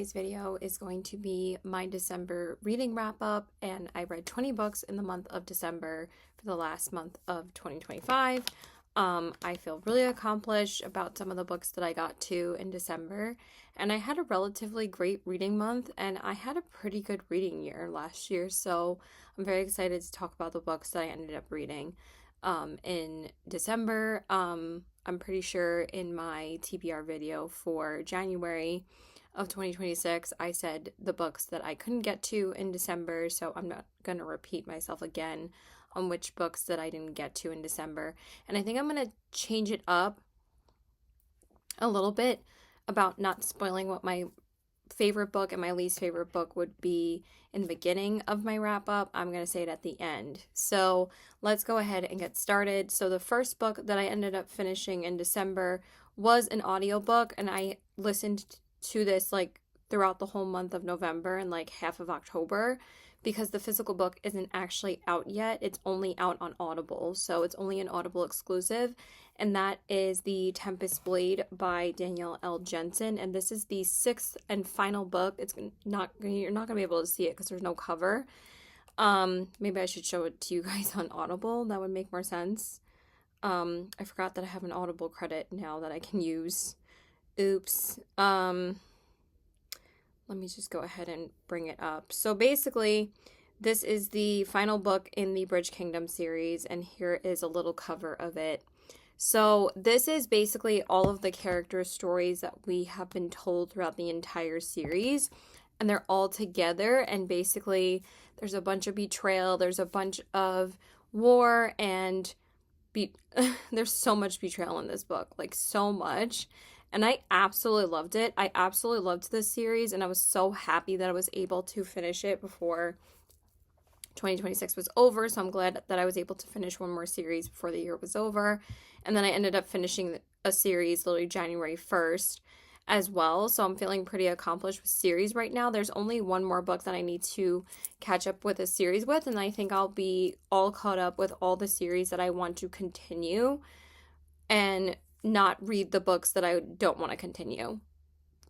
today's video is going to be my December reading wrap up, and I read 20 books in the month of December for the last month of 2025. I feel really accomplished about some of the books that I got to in December, and I had a relatively great reading month, and I had a pretty good reading year last year, so I'm very excited to talk about the books that I ended up reading in December. I'm pretty sure in my TBR video for January of 2026, I said the books that I couldn't get to in December, so I'm not going to repeat myself again on which books that I didn't get to in December. And I think I'm going to change it up a little bit about not spoiling what my favorite book and my least favorite book would be in the beginning of my wrap up. I'm going to say it at the end. So let's go ahead and get started. So the first book that I ended up finishing in December was an audiobook, and I listened to this like throughout the whole month of November and like half of October, because the physical book isn't actually out yet. It's only out on Audible, so it's only an Audible exclusive, and that is The Tempest Blade by Danielle L. Jensen, and this is the sixth and final book. You're not going to be able to see it because there's no cover. Maybe I should show it to you guys on Audible. That would make more sense. I forgot that I have an Audible credit now that I can use. Oops. Let me just go ahead and bring it up. So basically, this is the final book in the Bridge Kingdom series, and here is a little cover of it. So this is basically all of the character stories that we have been told throughout the entire series, and they're all together, and basically there's a bunch of betrayal, there's a bunch of war, and there's so much betrayal in this book, like so much. And I absolutely loved it. I absolutely loved this series, and I was so happy that I was able to finish it before 2026 was over. So I'm glad that I was able to finish one more series before the year was over. And then I ended up finishing a series literally January 1st as well. So I'm feeling pretty accomplished with series right now. There's only one more book that I need to catch up with a series with, and I think I'll be all caught up with all the series that I want to continue and not read the books that I don't want to continue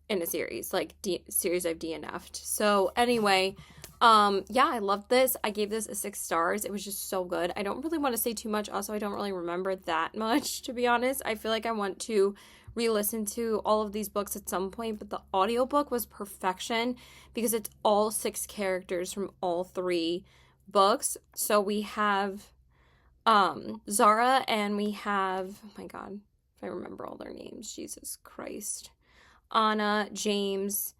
in a series, like series I've DNF'd. So anyway, yeah, I loved this. I gave this a 6 stars. It was just so good. I don't really want to say too much. Also, I don't really remember that much, to be honest. I feel like I want to re-listen to all of these books at some point, but the audiobook was perfection because it's all 6 characters from all 3 books. So we have Zara, and we have, oh my god, if I remember all their names, Jesus Christ. Anna, James.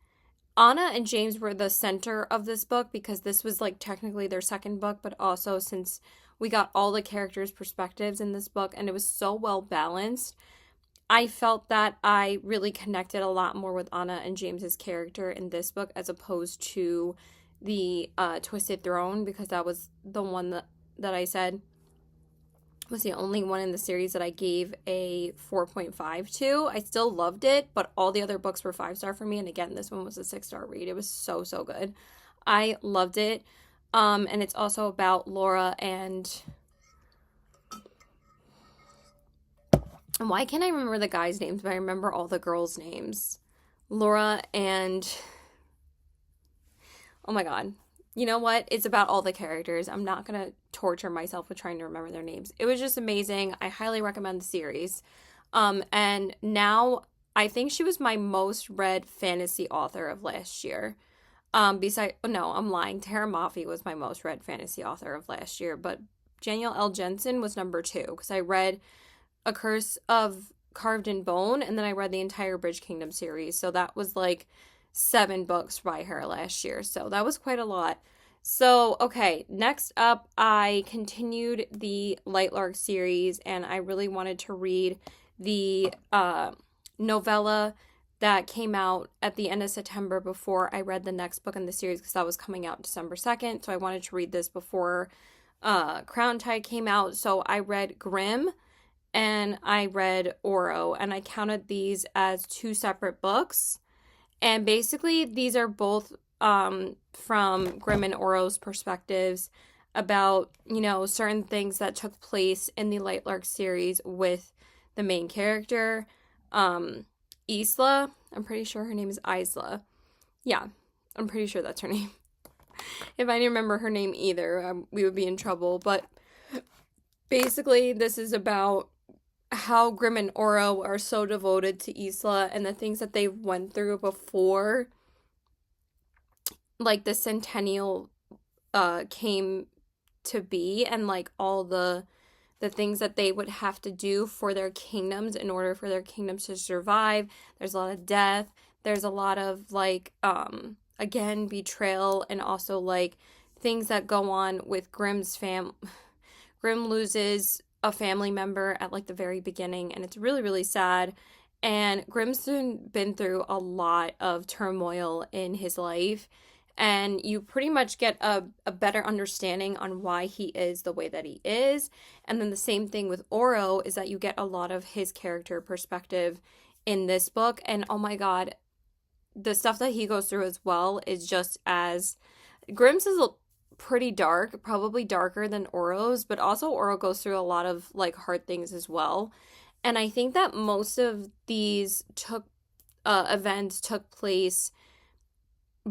Anna and James were the center of this book because this was like technically their second book, but also since we got all the characters' perspectives in this book and it was so well balanced, I felt that I really connected a lot more with Anna and James's character in this book as opposed to the Twisted Throne, because that was the one that I said was the only one in the series that I gave a 4.5 to. I still loved it, but all the other books were 5-star for me. And again, this one was a 6-star read. It was so, so good. I loved it. And it's also about Laura and why can't I remember the guys' names, but I remember all the girls' names. Laura and, oh my god. You know what? It's about all the characters. I'm not going to torture myself with trying to remember their names. It was just amazing. I highly recommend the series. And now I think she was my most read fantasy author of last year. No, I'm lying. Tara Mafi was my most read fantasy author of last year, but Danielle L. Jensen was number 2 because I read A Curse of Carved in Bone, and then I read the entire Bridge Kingdom series. So that was like 7 books by her last year. So that was quite a lot. So, okay, next up, I continued the Lightlark series, and I really wanted to read the novella that came out at the end of September before I read the next book in the series, because that was coming out December 2nd. So I wanted to read this before Crown Tide came out. So I read Grimm and I read Oro, and I counted these as 2 separate books. And basically, these are both from Grimm and Oro's perspectives about, you know, certain things that took place in the Lightlark series with the main character, Isla. I'm pretty sure her name is Isla. Yeah, I'm pretty sure that's her name. If I didn't remember her name either, we would be in trouble. But basically, this is about how Grim and Oro are so devoted to Isla and the things that they went through before, like, the Centennial came to be, and like all the things that they would have to do for their kingdoms in order for their kingdoms to survive. There's a lot of death. There's a lot of like again betrayal, and also like things that go on with Grim loses a family member at like the very beginning, and it's really really sad. And Grim's been through a lot of turmoil in his life, and you pretty much get a better understanding on why he is the way that he is. And then the same thing with Oro is that you get a lot of his character perspective in this book. And oh my god, the stuff that he goes through as well is just as Grimm's is pretty dark, probably darker than Oro's, but also Oro goes through a lot of like hard things as well. And I think that most of these events took place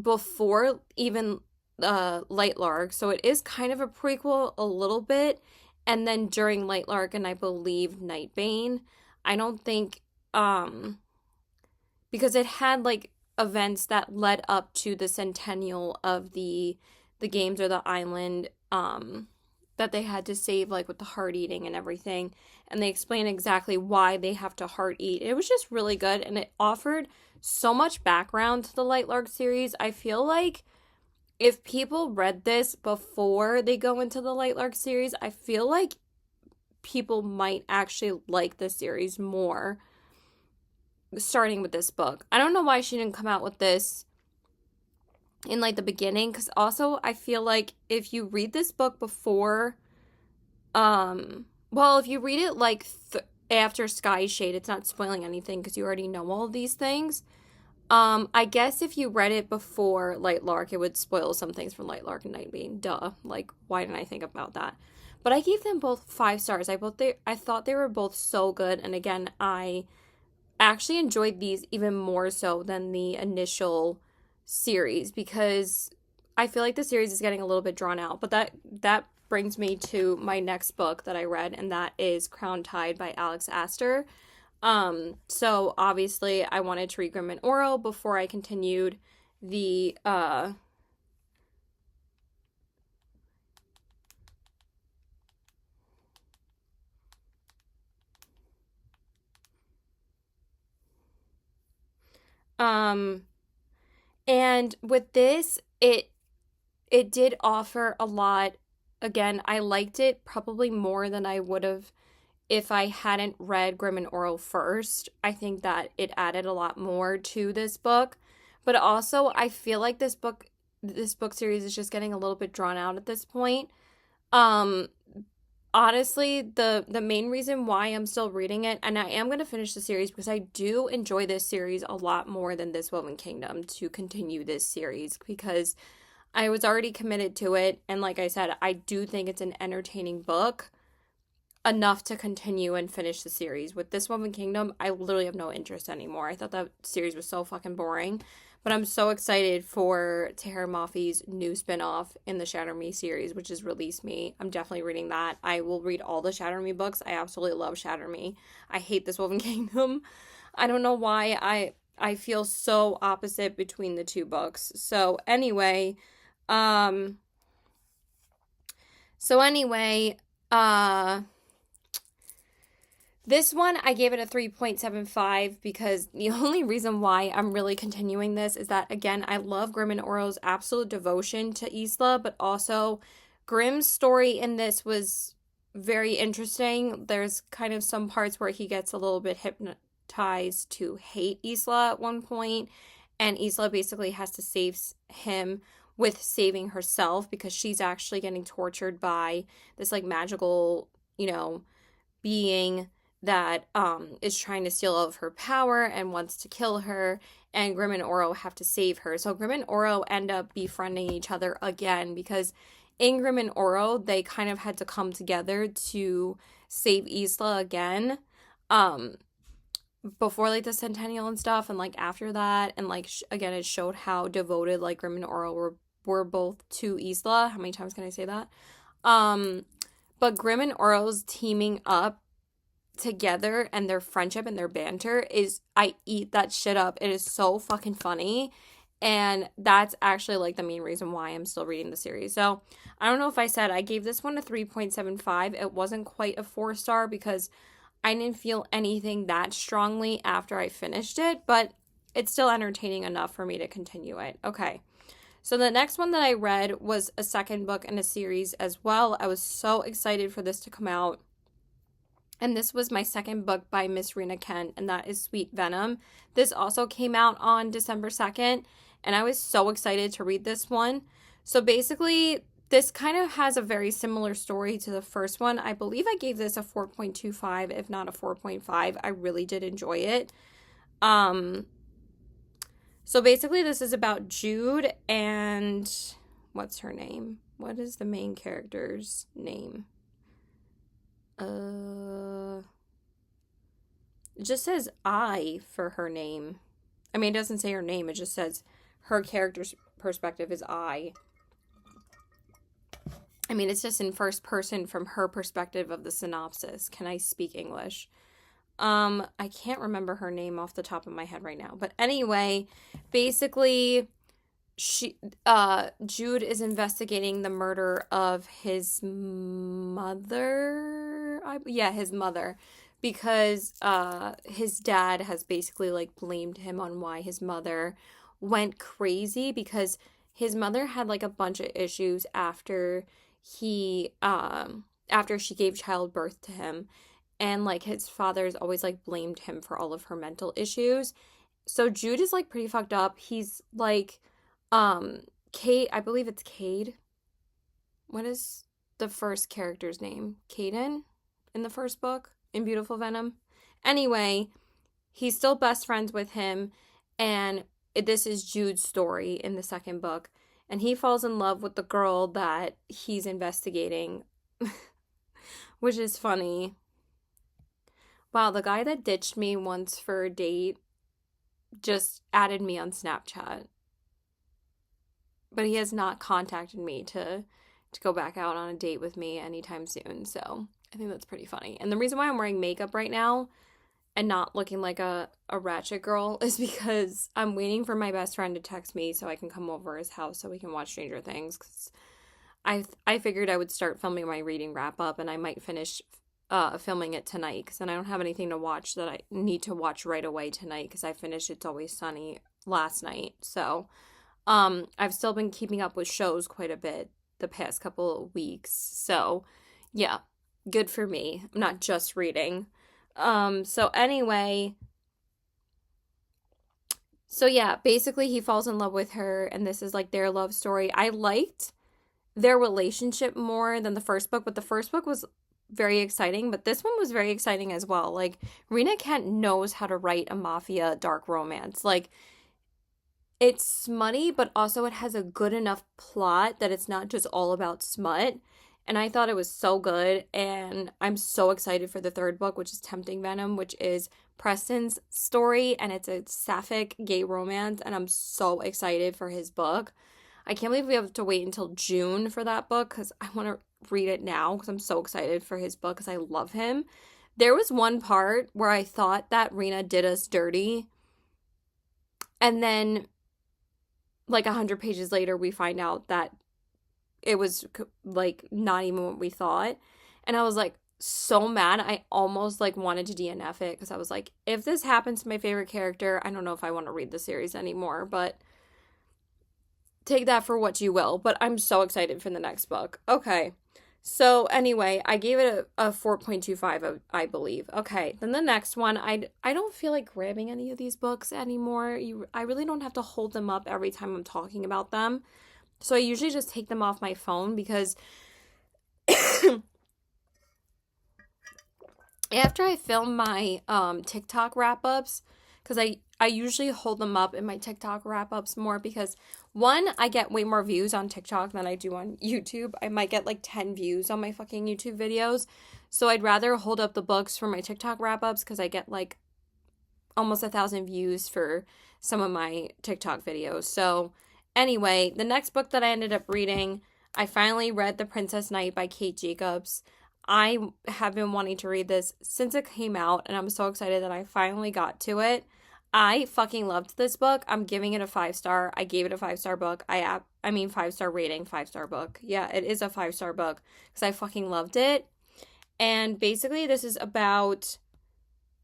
before even Lightlark, so it is kind of a prequel a little bit, and then during Lightlark and I believe Nightbane. I don't think because it had like events that led up to the centennial of the games or the island that they had to save, like with the heart eating and everything, and they explain exactly why they have to heart eat. It was just really good, and it offered so much background to the Lightlark series. I feel like if people read this before they go into the Lightlark series, I feel like people might actually like the series more starting with this book. I don't know why she didn't come out with this in like the beginning, because also I feel like if you read this book before well, if you read it like after Sky Shade, it's not spoiling anything because you already know all of these things. I guess if you read it before Lightlark, it would spoil some things from Lightlark and Nightbane. Duh. Like, why didn't I think about that? But I gave them both 5 stars. I thought they were both so good, and again, I actually enjoyed these even more so than the initial series, because I feel like the series is getting a little bit drawn out. But that brings me to my next book that I read, and that is Crown Tide by Alex Aster. So obviously I wanted to read Grim and Oro before I continued the um and with this, it did offer a lot. Again, I liked it probably more than I would have if I hadn't read Grim and Oro first. I think that it added a lot more to this book. But also, I feel like this book series is just getting a little bit drawn out at this point. Um Honestly, the main reason why I'm still reading it, and I am going to finish the series because I do enjoy this series a lot more than This Woven Kingdom, to continue this series, because I was already committed to it, and like I said, I do think it's an entertaining book enough to continue and finish the series. With This Woman Kingdom, I literally have no interest anymore. I thought that series was so fucking boring. But I'm so excited for Tahereh Mafi's new spinoff in the Shatter Me series, which is Release Me. I'm definitely reading that. I will read all the Shatter Me books. I absolutely love Shatter Me. I hate This Woman Kingdom. I don't know why I feel so opposite between the two books. Um so anyway, uh this one, I gave it a 3.75 because the only reason why I'm really continuing this is that, again, I love Grim and Oro's absolute devotion to Isla, but also Grim's story in this was very interesting. There's kind of some parts where he gets a little bit hypnotized to hate Isla at one point, and Isla basically has to save him with saving herself, because she's actually getting tortured by this like magical, being that is trying to steal all of her power and wants to kill her, and Grim and Oro have to save her. So Grim and Oro end up befriending each other again, because in Grim and Oro they kind of had to come together to save Isla again. Um before like the centennial and stuff, and like after that, and like again it showed how devoted like Grimm and Orl were both to Isla. How many times can I say that? Um, but Grimm and Orl's teaming up together and their friendship and their banter is, I eat that shit up. It is so fucking funny. And that's actually like the main reason why I'm still reading the series. So I don't know if I said I gave this one a 3.75. It wasn't quite a 4-star because I didn't feel anything that strongly after I finished it, but it's still entertaining enough for me to continue it. Okay. So the next one that I read was a second book in a series as well. I was so excited for this to come out. And this was my second book by Miss Rena Kent, and that is Sweet Venom. This also came out on December 2nd, and I was so excited to read this one. So basically, this kind of has a very similar story to the first one. I believe I gave this a 4.25, if not a 4.5. I really did enjoy it. So basically, this is about Jude and what's her name? What is the main character's name? It just says I for her name. I mean, it doesn't say her name. It just says her character's perspective is I. I mean, it's just in first person from her perspective of the synopsis. Can I speak English? I can't remember her name off the top of my head right now. But anyway, basically, Jude is investigating the murder of his mother. His mother, because his dad has basically like blamed him on why his mother went crazy, because his mother had like a bunch of issues after she gave childbirth to him, and like his father's always like blamed him for all of her mental issues. So Jude is like pretty fucked up. He's like Kate, I believe it's Cade. What is the first character's name? Caden in the first book in Beautiful Venom. Anyway, he's still best friends with him, and this is Jude's story in the second book, and he falls in love with the girl that he's investigating, which is funny. Wow, the guy that ditched me once for a date just added me on Snapchat. But he has not contacted me to go back out on a date with me anytime soon. So I think that's pretty funny. And the reason why I'm wearing makeup right now and not looking like a ratchet girl is because I'm waiting for my best friend to text me so I can come over his house so we can watch Stranger Things. Because I figured I would start filming my reading wrap up, and I might finish filming it tonight, because then I don't have anything to watch that I need to watch right away tonight, because I finished It's Always Sunny last night. So I've still been keeping up with shows quite a bit the past couple of weeks. So yeah, good for me. I'm not just reading. So anyway, so yeah, basically he falls in love with her, and this is like their love story. I liked their relationship more than the first book, but the first book was very exciting, but this one was very exciting as well. Like, Rena Kent knows how to write a mafia dark romance. Like, it's smutty, but also it has a good enough plot that it's not just all about smut. And I thought it was so good, and I'm so excited for the third book, which is Tempting Venom, which is Preston's story, and it's a sapphic gay romance, and I'm so excited for his book. I can't believe we have to wait until June for that book, because I want to read it now, because I'm so excited for his book, because I love him. There was one part where I thought that Rena did us dirty, and then like 100 pages later we find out that it was like not even what we thought, and I was like so mad. I almost like wanted to DNF it, because I was like, if this happens to my favorite character, I don't know if I want to read the series anymore, but take that for what you will. But I'm so excited for the next book. Okay, so anyway, I gave it a 4.25, I believe. Okay, then the next one, I don't feel like grabbing any of these books anymore. I really don't have to hold them up every time I'm talking about them. So I usually just take them off my phone, because after I film my TikTok wrap-ups, because I usually hold them up in my TikTok wrap-ups more, because one, I get way more views on TikTok than I do on YouTube. I might get like 10 views on my fucking YouTube videos. So I'd rather hold up the books for my TikTok wrap-ups, because I get like almost 1,000 views for some of my TikTok videos. So anyway, the next book that I ended up reading, I finally read The Princess Knight by Kate Jacobs. I have been wanting to read this since it came out, and I'm so excited that I finally got to it. I fucking loved this book. I'm giving it a 5-star. I gave it a 5-star book. 5-star rating, 5-star book. Yeah, it is a 5-star book because I fucking loved it. And basically this is about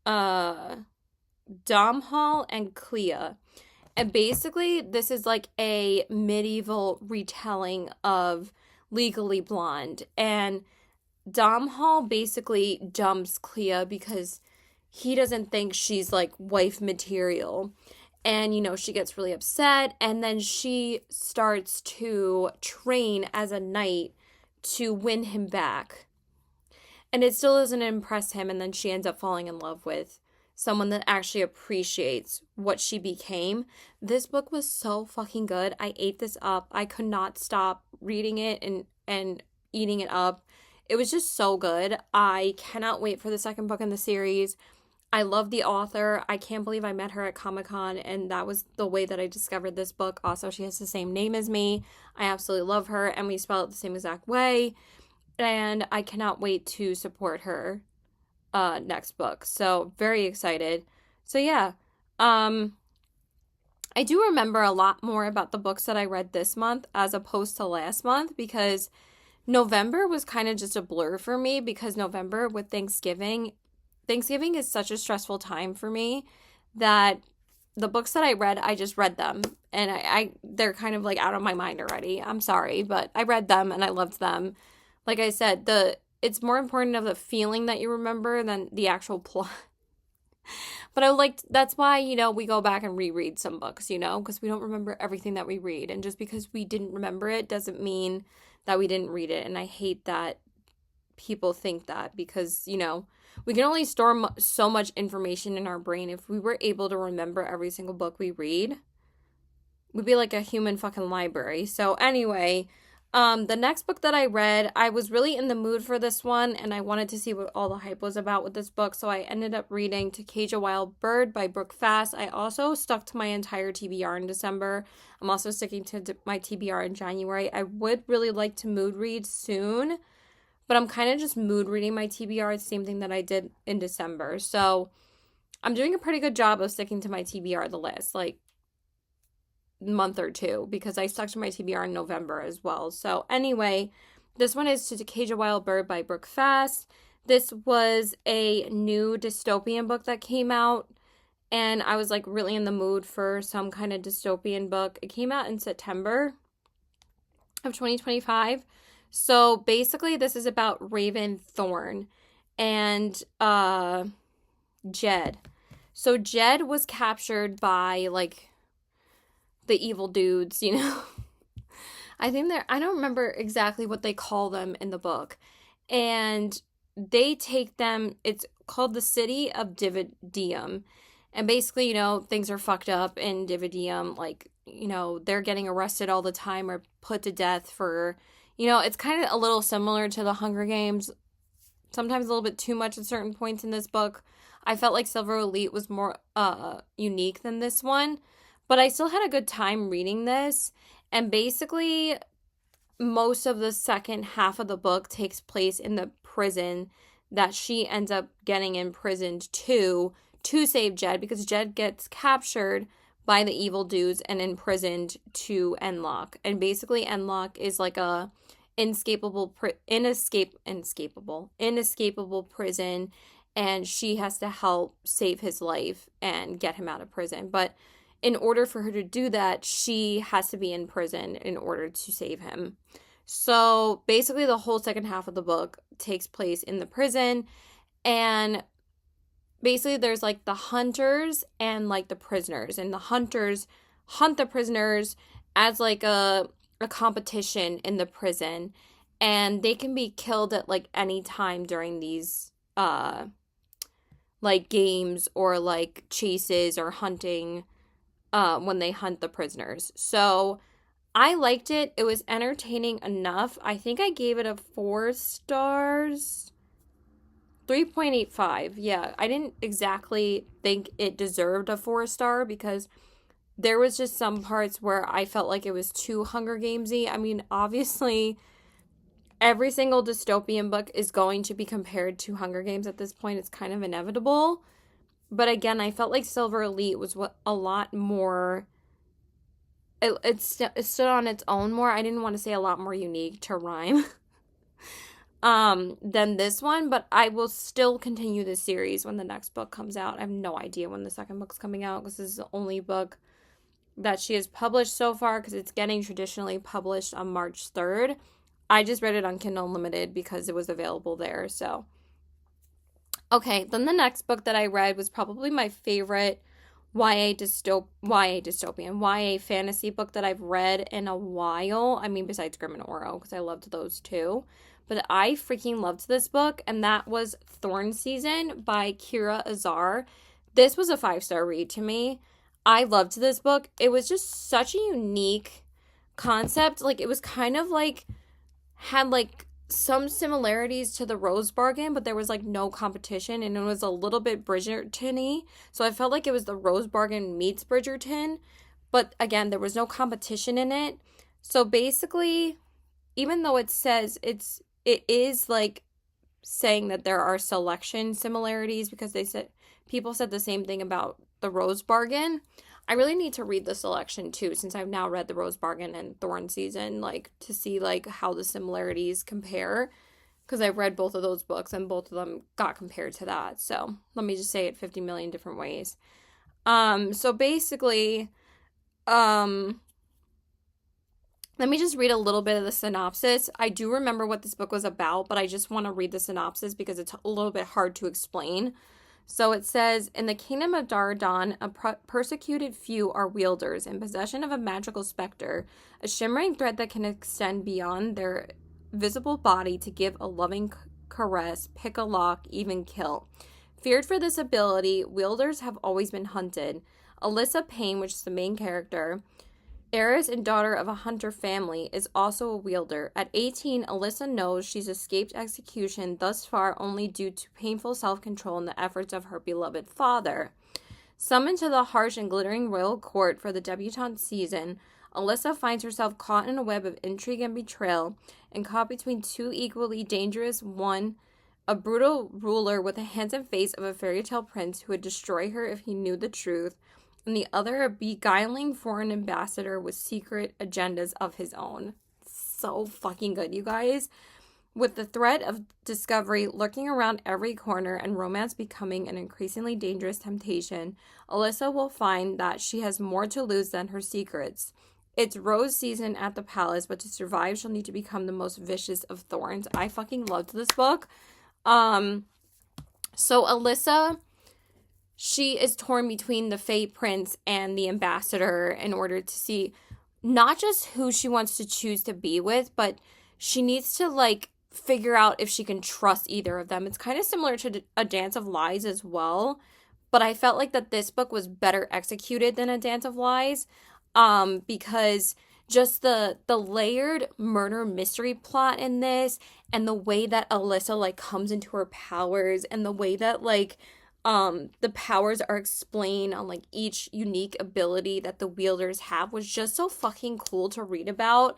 Domhnall and Clea. And basically this is like a medieval retelling of Legally Blonde. And Domhnall basically dumps Clea because he doesn't think she's like wife material. And, she gets really upset. And then she starts to train as a knight to win him back. And it still doesn't impress him. And then she ends up falling in love with someone that actually appreciates what she became. This book was so fucking good. I ate this up. I could not stop reading it and eating it up. It was just so good. I cannot wait for the second book in the series. I love the author. I can't believe I met her at Comic-Con, and that was the way that I discovered this book. Also, she has the same name as me. I absolutely love her, and we spell it the same exact way. And I cannot wait to support her next book. So, very excited. So, yeah. I do remember a lot more about the books that I read this month as opposed to last month because November was kind of just a blur for me because November with Thanksgiving is such a stressful time for me that the books that I read, I just read them. And they're kind of like out of my mind already. I'm sorry, but I read them and I loved them. Like I said, it's more important of the feeling that you remember than the actual plot. But that's why, we go back and reread some books, because we don't remember everything that we read. And just because we didn't remember it doesn't mean that we didn't read it. And I hate that people think that because, we can only store so much information in our brain. If we were able to remember every single book we read, we'd be like a human fucking library. So anyway, the next book that I read, I was really in the mood for this one, and I wanted to see what all the hype was about with this book, so I ended up reading To Cage a Wild Bird by Brooke Fast. I also stuck to my entire TBR in December. I'm also sticking to my TBR in January. I would really like to mood read soon, but I'm kind of just mood reading my TBR, the same thing that I did in December. So I'm doing a pretty good job of sticking to my TBR the last, month or two because I stuck to my TBR in November as well. So anyway, this one is To Cage a Wild Bird by Brooke Fast. This was a new dystopian book that came out, and I was really in the mood for some kind of dystopian book. It came out in September of 2025. So basically this is about Raven Thorn and Jed. So Jed was captured by the evil dudes, I think I don't remember exactly what they call them in the book. And they take them, it's called the City of Dividium. And basically, things are fucked up in Dividium. They're getting arrested all the time or put to death for, it's kind of a little similar to the Hunger Games. Sometimes a little bit too much at certain points in this book. I felt like Silver Elite was more unique than this one. But I still had a good time reading this. And basically, most of the second half of the book takes place in the prison that she ends up getting imprisoned to save Jed, because Jed gets captured by the evil dudes and imprisoned to Enlock. And basically, Enlock is like a inescapable prison, and she has to help save his life and get him out of prison. But in order for her to do that, she has to be in prison in order to save him. So basically the whole second half of the book takes place in the prison, and basically there's the hunters and the prisoners, and the hunters hunt the prisoners as a competition in the prison, and they can be killed at any time during these games or chases or hunting when they hunt the prisoners. So I liked it. It was entertaining enough. I think I gave it a 4 stars. 3.85. Yeah, I didn't exactly think it deserved a 4 star because there was just some parts where I felt like it was too Hunger Gamesy. I mean, obviously, every single dystopian book is going to be compared to Hunger Games at this point. It's kind of inevitable. But again, I felt like Silver Elite was a lot more. It stood on its own more. I didn't want to say a lot more unique to rhyme than this one, but I will still continue this series when the next book comes out. I have no idea when the second book's coming out because this is the only book that she has published so far because it's getting traditionally published on March 3rd. I just read it on Kindle Unlimited because it was available there. So, okay, then the next book that I read was probably my favorite YA fantasy book that I've read in a while. I mean, besides Grim and Oro, because I loved those too. But I freaking loved this book, and that was Thorn Season by Kira Azar. This was a 5-star read to me. I loved this book. It was just such a unique concept. Like, it was kind of like, had like some similarities to the Rose Bargain, but there was like no competition, and it was a little bit Bridgerton-y. So I felt like it was the Rose Bargain meets Bridgerton, but again, there was no competition in it. So basically, even though it says it is like saying that there are selection similarities because people said the same thing about the Rose Bargain. I really need to read the selection too, since I've now read the Rose Bargain and Thorn Season, like to see like how the similarities compare, because I've read both of those books and both of them got compared to that. So let me just say it 50 million different ways. So basically, let me just read a little bit of the synopsis. I do remember what this book was about, but I just want to read the synopsis because it's a little bit hard to explain. So it says, in the kingdom of Daradon, a persecuted few are wielders in possession of a magical specter, a shimmering thread that can extend beyond their visible body to give a loving caress, pick a lock, even kill. Feared for this ability, wielders have always been hunted. Alyssa Payne, which is the main character, heiress and daughter of a hunter family, is also a wielder. At 18, Alyssa knows she's escaped execution thus far only due to painful self-control and the efforts of her beloved father. Summoned to the harsh and glittering royal court for the debutante season, Alyssa finds herself caught in a web of intrigue and betrayal, and caught between two equally dangerous, one, a brutal ruler with the handsome face of a fairy tale prince who would destroy her if he knew the truth, and the other a beguiling foreign ambassador with secret agendas of his own. So fucking good, you guys. With the threat of discovery lurking around every corner and romance becoming an increasingly dangerous temptation, Alyssa will find that she has more to lose than her secrets. It's Rose season at the palace, but to survive, she'll need to become the most vicious of thorns. I fucking loved this book. So Alyssa, she is torn between the Fae Prince and the ambassador in order to see not just who she wants to choose to be with, but she needs to like figure out if she can trust either of them. It's kind of similar to A Dance of Lies as well, but I felt like that this book was better executed than A Dance of Lies, because just the layered murder mystery plot in this, and the way that Alyssa like comes into her powers, and the way that like the powers are explained on like each unique ability that the wielders have was just so fucking cool to read about.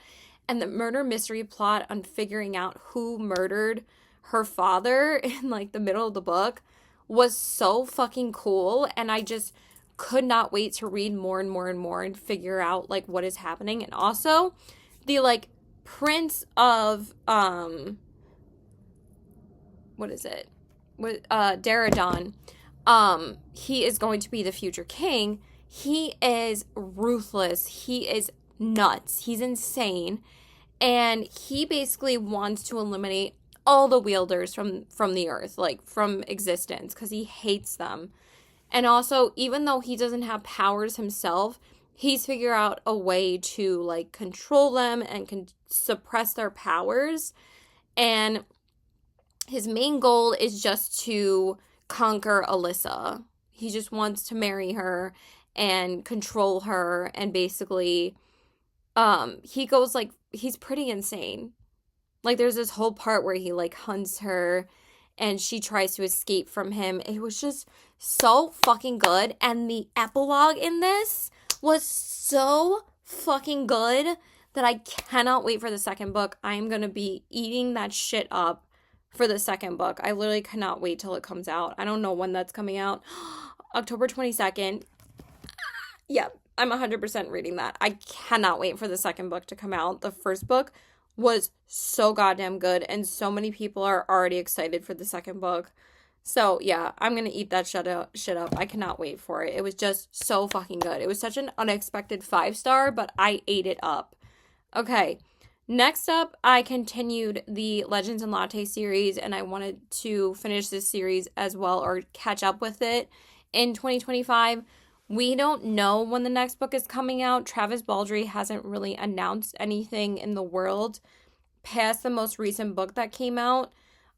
And the murder mystery plot on figuring out who murdered her father in like the middle of the book was so fucking cool, and I just could not wait to read more and more and more and figure out like what is happening. And also the like prince of Daradon, he is going to be the future king. He is ruthless. He is nuts. He's insane. And he basically wants to eliminate all the wielders from the earth, like from existence, because he hates them. And also, even though he doesn't have powers himself, he's figured out a way to like control them and suppress their powers. And his main goal is just to conquer Alyssa. He just wants to marry her and control her, and basically he goes like, he's pretty insane. Like there's this whole part where he like hunts her and she tries to escape from him. It was just so fucking good. And the epilogue in this was so fucking good that I cannot wait for the second book. I am going to be eating that shit up for the second book. I literally cannot wait till it comes out. I don't know when that's coming out. October 22nd. Yeah, I'm 100% reading that. I cannot wait for the second book to come out. The first book was so goddamn good, and so many people are already excited for the second book. So, yeah, I'm going to eat that shit up. I cannot wait for it. It was just so fucking good. It was such an unexpected 5-star, but I ate it up. Okay, next up, I continued the Legends and Latte series, and I wanted to finish this series as well, or catch up with it in 2025. We don't know when the next book is coming out. Travis Baldree hasn't really announced anything in the world past the most recent book that came out.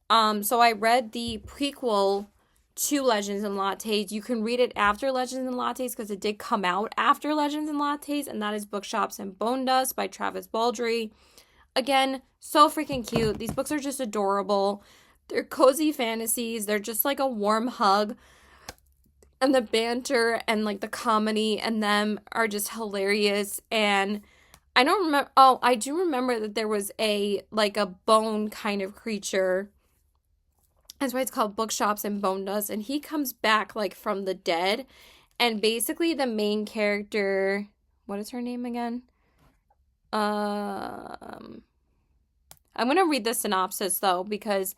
So I read the prequel to Legends and Lattes. You can read it after Legends and Lattes because it did come out after Legends and Lattes, and that is Bookshops and Bone Dust by Travis Baldree. Again, so freaking cute. These books are just adorable. They're cozy fantasies. They're just like a warm hug. And the banter and like the comedy and them are just hilarious. And I don't remember. Oh, I do remember that there was a bone kind of creature. That's why it's called Bookshops and Bone Dust. And he comes back like from the dead. And basically the main character, what is her name again? I'm going to read the synopsis though, because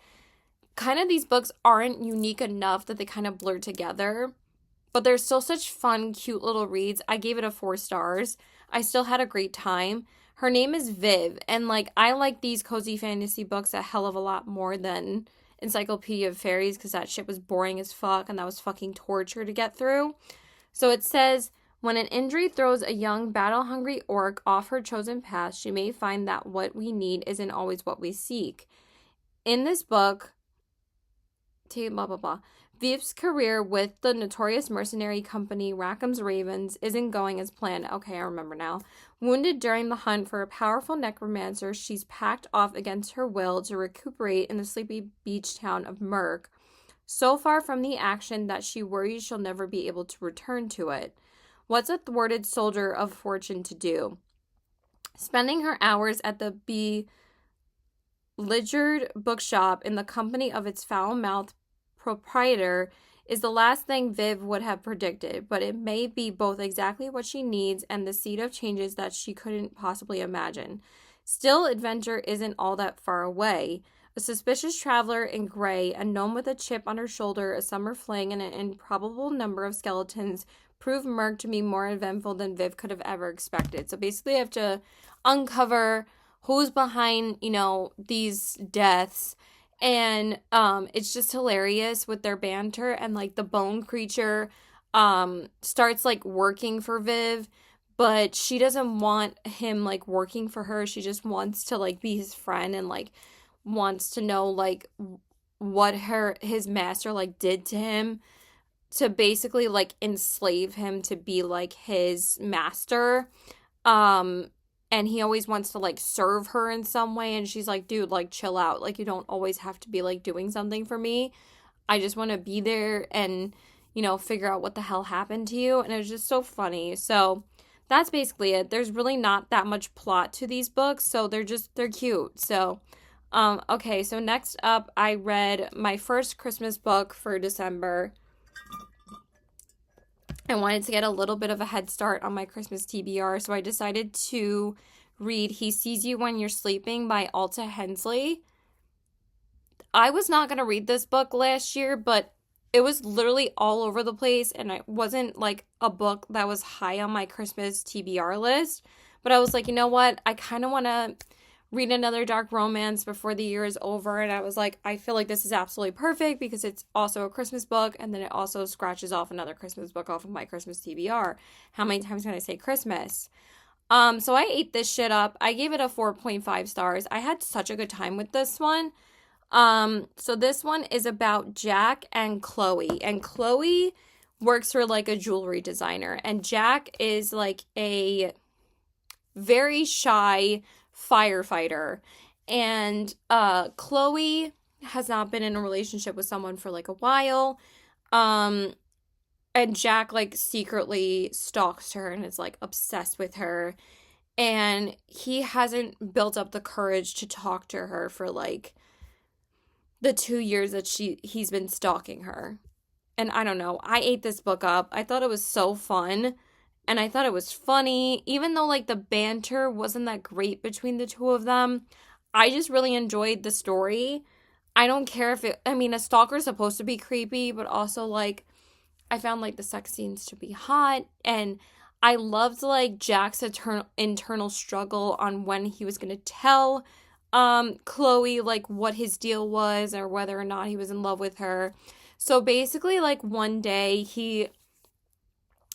kind of these books aren't unique enough that they kind of blur together. But they're still such fun, cute little reads. I gave it a 4 stars. I still had a great time. Her name is Viv. And, I like these cozy fantasy books a hell of a lot more than Encyclopedia of Fairies, because that shit was boring as fuck and that was fucking torture to get through. So it says, when an injury throws a young, battle-hungry orc off her chosen path, she may find that what we need isn't always what we seek. In this book, blah, blah, blah. Viv's career with the notorious mercenary company Rackham's Ravens isn't going as planned. Okay, I remember now. Wounded during the hunt for a powerful necromancer, she's packed off against her will to recuperate in the sleepy beach town of Merk, so far from the action that she worries she'll never be able to return to it. What's a thwarted soldier of fortune to do? Spending her hours at the beleaguered bookshop in the company of its foul-mouthed proprietor is the last thing Viv would have predicted, but it may be both exactly what she needs and the seed of changes that she couldn't possibly imagine. Still, adventure isn't all that far away. A suspicious traveler in gray, a gnome with a chip on her shoulder, a summer fling, and an improbable number of skeletons prove Merk to be more eventful than Viv could have ever expected. So basically I have to uncover who's behind, these deaths. And it's just hilarious with their banter, and the bone creature starts working for Viv, but she doesn't want him working for her. She just wants to be his friend, and wants to know what his master did to him to basically enslave him to be his master. And he always wants to serve her in some way, and she's like, dude, chill out. You don't always have to be doing something for me. I just want to be there and figure out what the hell happened to you. And it was just so funny. So that's basically it. There's really not that much plot to these books, so they're cute. So okay, so next up, I read my first Christmas book for December. I wanted to get a little bit of a head start on my Christmas TBR, so I decided to read He Sees You When You're Sleeping by Alta Hensley. I was not going to read this book last year, but it was literally all over the place, and it wasn't a book that was high on my Christmas TBR list. But I was like, you know what? I kind of want to read another dark romance before the year is over, and I was like, I feel like this is absolutely perfect because it's also a Christmas book, and then it also scratches off another Christmas book off of my Christmas TBR. How many times can I say Christmas? So I ate this shit up. I gave it a 4.5 stars. I had such a good time with this one. So this one is about Jack and Chloe, and Chloe works for a jewelry designer, and Jack is a very shy firefighter, and Chloe has not been in a relationship with someone for like a while. Um, and Jack like secretly stalks her and is like obsessed with her. And he hasn't built up the courage to talk to her for like the 2 years that he's been stalking her. And I don't know, I ate this book up. I thought it was so fun. And I thought it was funny, even though like the banter wasn't that great between the two of them. I just really enjoyed the story. I don't care if it, I mean, a stalker's supposed to be creepy, but also like I found like the sex scenes to be hot, and I loved like Jack's internal struggle on when he was going to tell Chloe like what his deal was or whether or not he was in love with her. So basically like one day he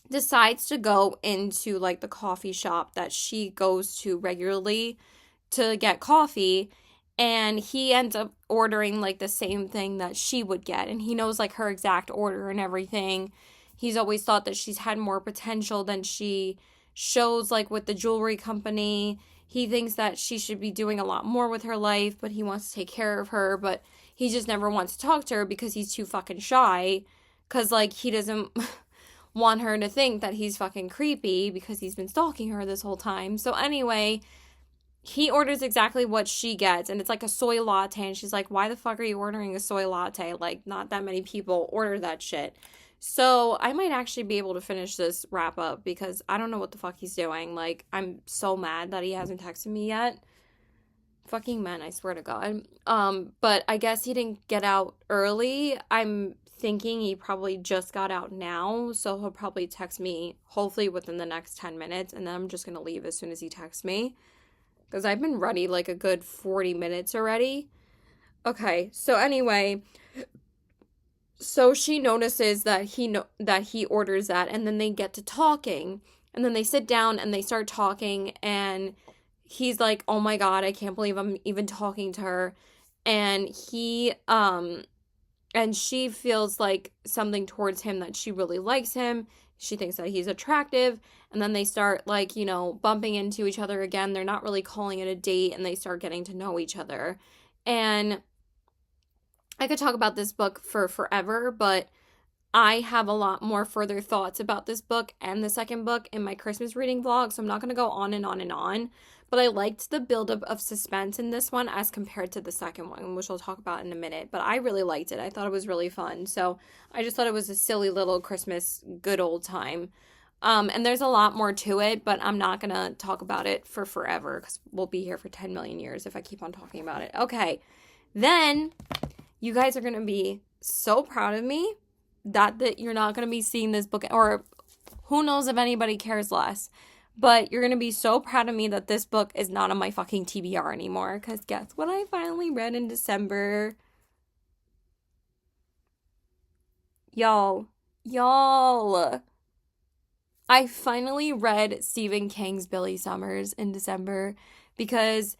decides to go into like the coffee shop that she goes to regularly to get coffee, and he ends up ordering like the same thing that she would get, and he knows like her exact order and everything. He's always thought that she's had more potential than she shows like with the jewelry company. He thinks that she should be doing a lot more with her life, but he wants to take care of her, but he just never wants to talk to her because he's too fucking shy, cuz like he doesn't want her to think that he's fucking creepy because he's been stalking her this whole time. So anyway, he orders exactly what she gets, and it's like a soy latte, and she's like, why the fuck are you ordering a soy latte? Like, not that many people order that shit. So I might actually be able to finish this wrap up because I don't know what the fuck he's doing. Like, I'm so mad that he hasn't texted me yet. Fucking men, I swear to God. But I guess he didn't get out early. I'm thinking he probably just got out now, so he'll probably text me hopefully within the next 10 minutes, and then I'm just gonna leave as soon as he texts me because I've been ready like a good 40 minutes already. Okay, so anyway, so she notices that he orders that, and then they get to talking, and then they sit down and they start talking, and he's like, "Oh my God, I can't believe I'm even talking to her." And and she feels like something towards him, that she really likes him. She thinks that he's attractive, and then they start like, bumping into each other again. They're not really calling it a date, and they start getting to know each other. And I could talk about this book for forever, but I have a lot more further thoughts about this book and the second book in my Christmas reading vlog, so I'm not going to go on and on and on. But I liked the buildup of suspense in this one as compared to the second one, which I'll talk about in a minute. But I really liked it. I thought it was really fun. So I just thought it was a silly little Christmas good old time. And there's a lot more to it, but I'm not going to talk about it for forever because we'll be here for 10 million years if I keep on talking about it. Okay, then you guys are going to be so proud of me that you're not going to be seeing this book, or who knows if anybody cares less, but you're going to be so proud of me that this book is not on my fucking TBR anymore, because guess what I finally read in December? Y'all, I finally read Stephen King's Billy Summers in December because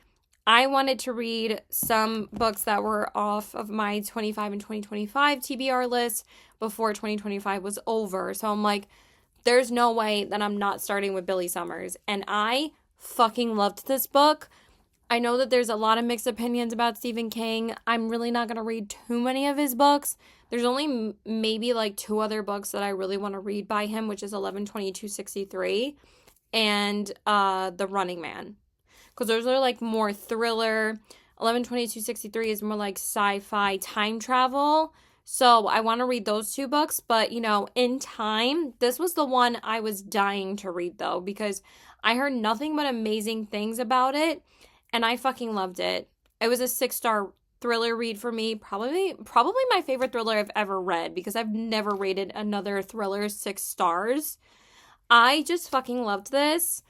I wanted to read some books that were off of my 25 and 2025 TBR list before 2025 was over. So I'm like, there's no way that I'm not starting with Billy Summers. And I fucking loved this book. I know that there's a lot of mixed opinions about Stephen King. I'm really not going to read too many of his books. There's only maybe like 2 other books that I really want to read by him, which is 11/22/63 and The Running Man. Because those are like more thriller. 11/22/63 is more like sci-fi time travel. So I want to read those 2 books. But, in time, this was the one I was dying to read, though, because I heard nothing but amazing things about it, and I fucking loved it. It was a 6-star thriller read for me. Probably my favorite thriller I've ever read, because I've never rated another thriller 6 stars. I just fucking loved this.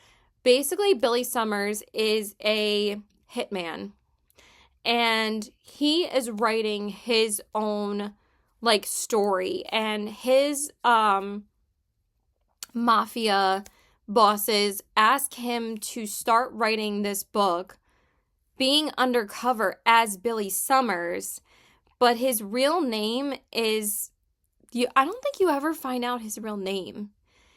Basically, Billy Summers is a hitman, and he is writing his own like story, and his mafia bosses ask him to start writing this book being undercover as Billy Summers, but his real name is, I don't think you ever find out his real name.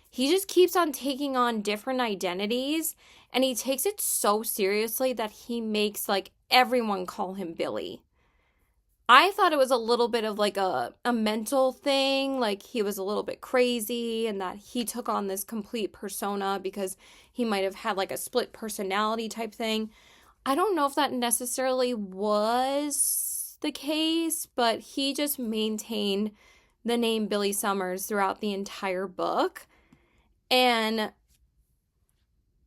He just keeps on taking on different identities, and he takes it so seriously that he makes like everyone call him Billy. I thought it was a little bit of like a mental thing, like he was a little bit crazy and that he took on this complete persona because he might have had like a split personality type thing. I don't know if that necessarily was the case, but he just maintained the name Billy Summers throughout the entire book. And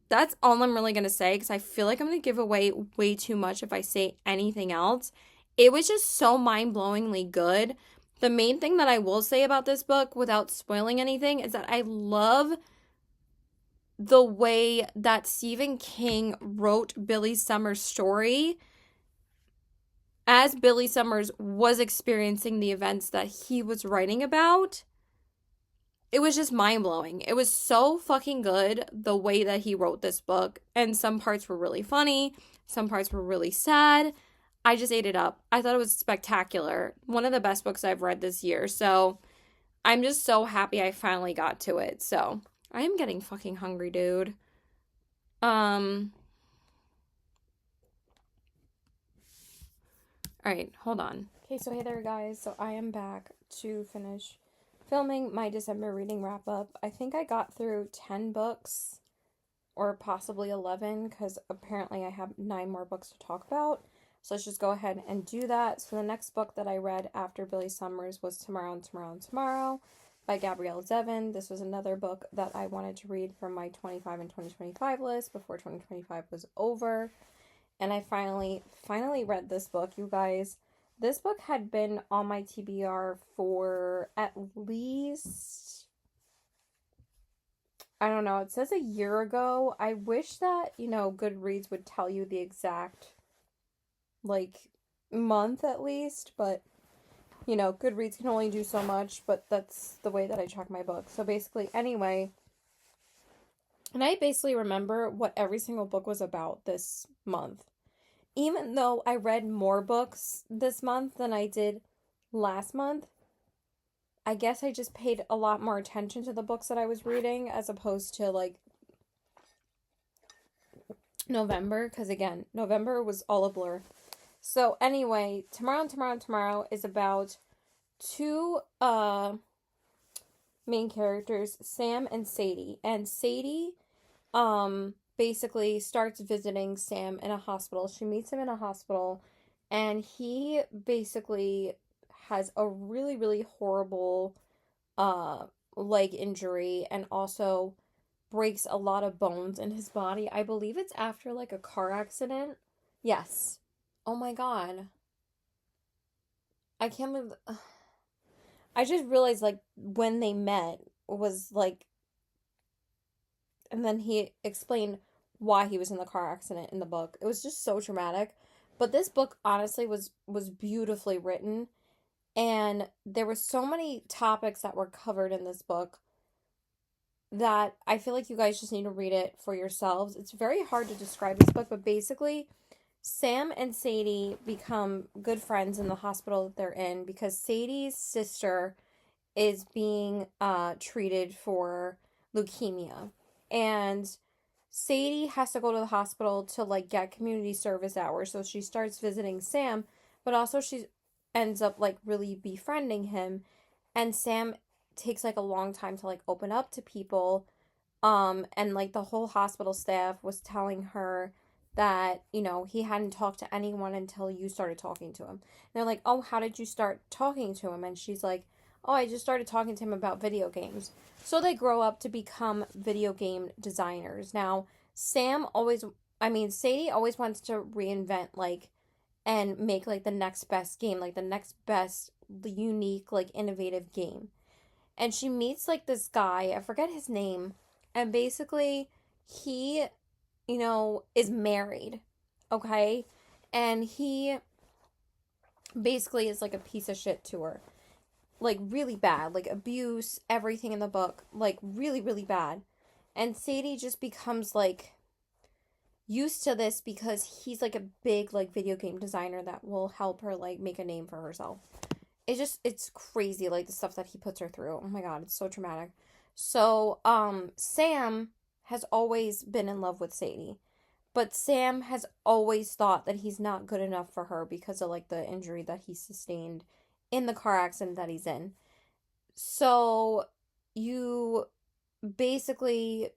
that's all I'm really going to say because I feel like I'm going to give away way too much if I say anything else. It was just so mind blowingly good. The main thing that I will say about this book without spoiling anything is that I love the way that Stephen King wrote Billy Summers' story as Billy Summers was experiencing the events that he was writing about. It was just mind blowing. It was so fucking good the way that he wrote this book. And some parts were really funny, some parts were really sad. I just ate it up. I thought it was spectacular. One of the best books I've read this year. So I'm just so happy I finally got to it. So I am getting fucking hungry, dude. All right, hold on. Okay, so hey there, guys. So I am back to finish filming my December reading wrap up. I think I got through 10 books or possibly 11 because apparently I have 9 more books to talk about. So let's just go ahead and do that. So the next book that I read after Billy Summers was Tomorrow and Tomorrow and Tomorrow by Gabrielle Zevin. This was another book that I wanted to read from my 25 and 2025 list before 2025 was over. And I finally read this book, you guys. This book had been on my TBR for at least, I don't know, it says a year ago. I wish that, Goodreads would tell you the exact, month at least, but, Goodreads can only do so much, but that's the way that I track my books. So basically, anyway, and I basically remember what every single book was about this month. Even though I read more books this month than I did last month, I guess I just paid a lot more attention to the books that I was reading as opposed to November, because again, November was all a blur. So anyway, Tomorrow and Tomorrow and Tomorrow is about two main characters, Sam and Sadie. And Sadie basically starts visiting Sam in a hospital. She meets him in a hospital, and he basically has a really, really horrible leg injury and also breaks a lot of bones in his body. I believe it's after a car accident. Yes. Oh my god. I can't believe. I just realized when they met was and then he explained why he was in the car accident in the book. It was just so traumatic. But this book honestly was beautifully written, and there were so many topics that were covered in this book that I feel like you guys just need to read it for yourselves. It's very hard to describe this book, but basically Sam and Sadie become good friends in the hospital that they're in because Sadie's sister is being treated for leukemia. And Sadie has to go to the hospital to get community service hours. So she starts visiting Sam, but also she ends up really befriending him. And Sam takes a long time to open up to people. And the whole hospital staff was telling her that, he hadn't talked to anyone until you started talking to him. And they're like, "Oh, how did you start talking to him?" And she's like, "Oh, I just started talking to him about video games." So they grow up to become video game designers. Now, Sadie always wants to reinvent, and make, the next best game, the next best, unique, innovative game. And she meets, this guy, I forget his name, and basically, he, is married, okay? And he basically is, a piece of shit to her. Really bad, abuse, everything in the book, really, really bad. And Sadie just becomes, used to this because he's, a big, video game designer that will help her, make a name for herself. It's crazy, the stuff that he puts her through. Oh my god, it's so traumatic. So, Sam has always been in love with Sadie, but Sam has always thought that he's not good enough for her because of like the injury that he sustained in the car accident that he's in. So you basically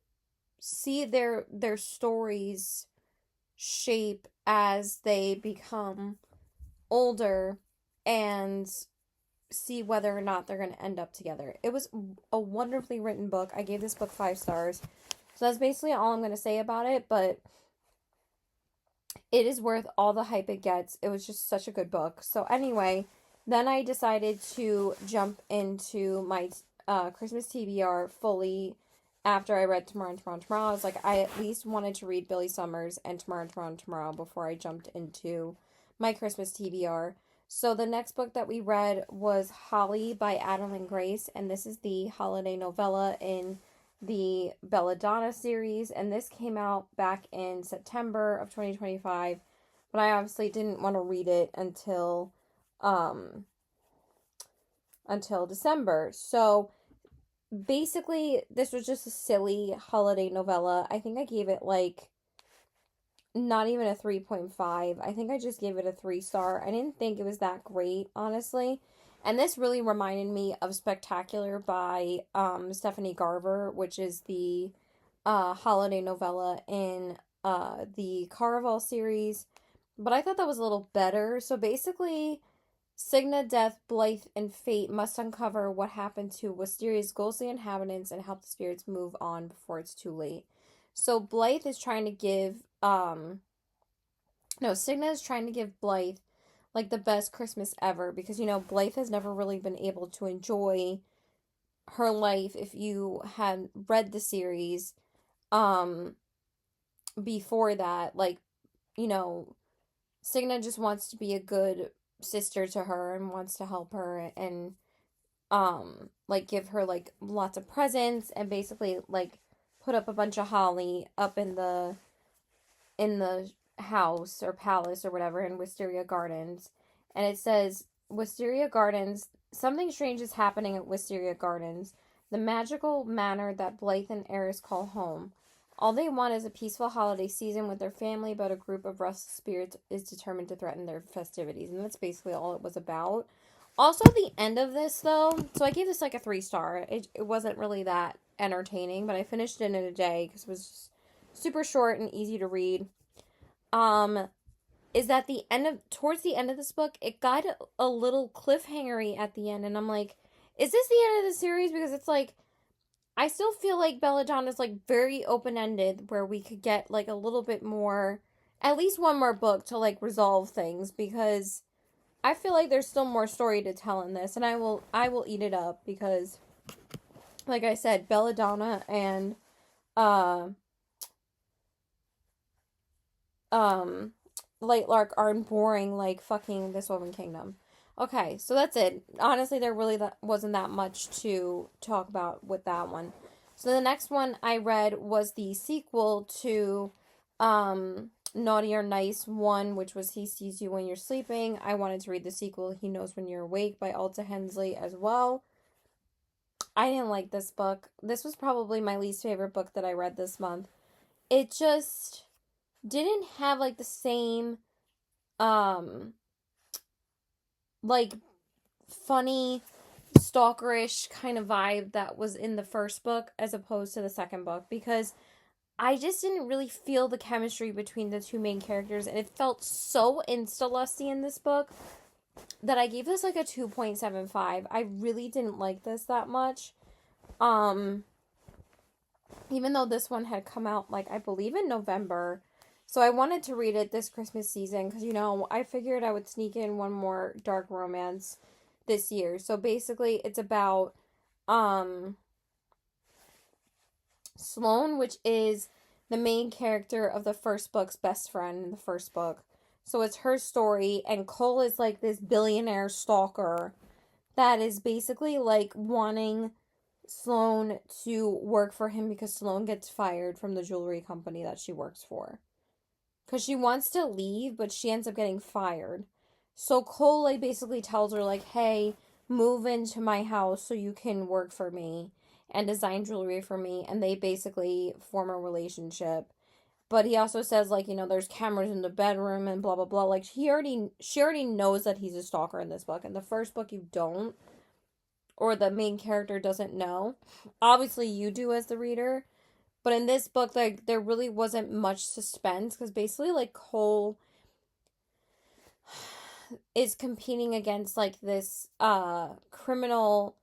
see their stories shape as they become older and see whether or not they're going to end up together. It was a wonderfully written book. I gave this book 5 stars. So that's basically all I'm going to say about it, but it is worth all the hype it gets. It was just such a good book. So anyway, then I decided to jump into my Christmas TBR fully after I read Tomorrow and Tomorrow and Tomorrow. I was like, I at least wanted to read Billy Summers and Tomorrow and Tomorrow and Tomorrow before I jumped into my Christmas TBR. So the next book that we read was Holly by Adeline Grace, and this is the holiday novella in the Belladonna series, and this came out back in September of 2025, but I obviously didn't want to read it until December. So basically this was just a silly holiday novella. I think I gave it like not even a 3.5. I think I just gave it a 3 star. I didn't think it was that great, honestly. And this really reminded me of Spectacular by Stephanie Garber, which is the holiday novella in the Caraval series. But I thought that was a little better. So basically, Cigna, Death, Blythe, and Fate must uncover what happened to Wisteria's ghostly inhabitants and help the spirits move on before it's too late. So Blythe is trying to give Cigna is trying to give Blythe like the best Christmas ever because Blythe has never really been able to enjoy her life. If you had read the series before that, like, Cigna just wants to be a good sister to her and wants to help her and like give her like lots of presents and basically like put up a bunch of holly up in the house or palace or whatever in Wisteria Gardens. And it says, Wisteria Gardens, something strange is happening at Wisteria Gardens, the magical manor that Blythe and Eris call home. All they want is a peaceful holiday season with their family, but a group of restless spirits is determined to threaten their festivities. And that's basically all it was about. Also, the end of this, though, so I gave this like a 3 star. It wasn't really that entertaining, but I finished it in a day because it was just super short and easy to read. Is that towards the end of this book, it got a little cliffhangery at the end, and I'm like, is this the end of the series? Because it's like, I still feel like Belladonna is like very open-ended, where we could get like a little bit more, at least one more book to like resolve things, because I feel like there's still more story to tell in this, and I will eat it up because, like I said, Belladonna and Light Lark aren't boring like fucking This Woven Kingdom. Okay, so that's it. Honestly, there really wasn't that much to talk about with that one. So the next one I read was the sequel to Naughty or Nice 1, which was He Sees You When You're Sleeping. I wanted to read the sequel, He Knows When You're Awake by Alta Hensley as well. I didn't like this book. This was probably my least favorite book that I read this month. It just didn't have like the same like funny stalkerish kind of vibe that was in the first book as opposed to the second book, because I just didn't really feel the chemistry between the two main characters, and it felt so insta-lusty in this book that I gave this like a 2.75. I really didn't like this that much. Even though this one had come out like I believe in November. So I wanted to read it this Christmas season because, I figured I would sneak in one more dark romance this year. So basically it's about Sloane, which is the main character of the first book's best friend in the first book. So it's her story, and Cole is like this billionaire stalker that is basically like wanting Sloane to work for him because Sloane gets fired from the jewelry company that she works for. Because she wants to leave, but she ends up getting fired. So Cole like basically tells her like, hey, move into my house so you can work for me and design jewelry for me. And they basically form a relationship. But he also says, like, there's cameras in the bedroom and blah blah blah. Like, she already knows that he's a stalker in this book. In the first book you don't, or the main character doesn't know. Obviously you do as the reader. But in this book, like, there really wasn't much suspense, because basically, like, Cole is competing against, like, this criminal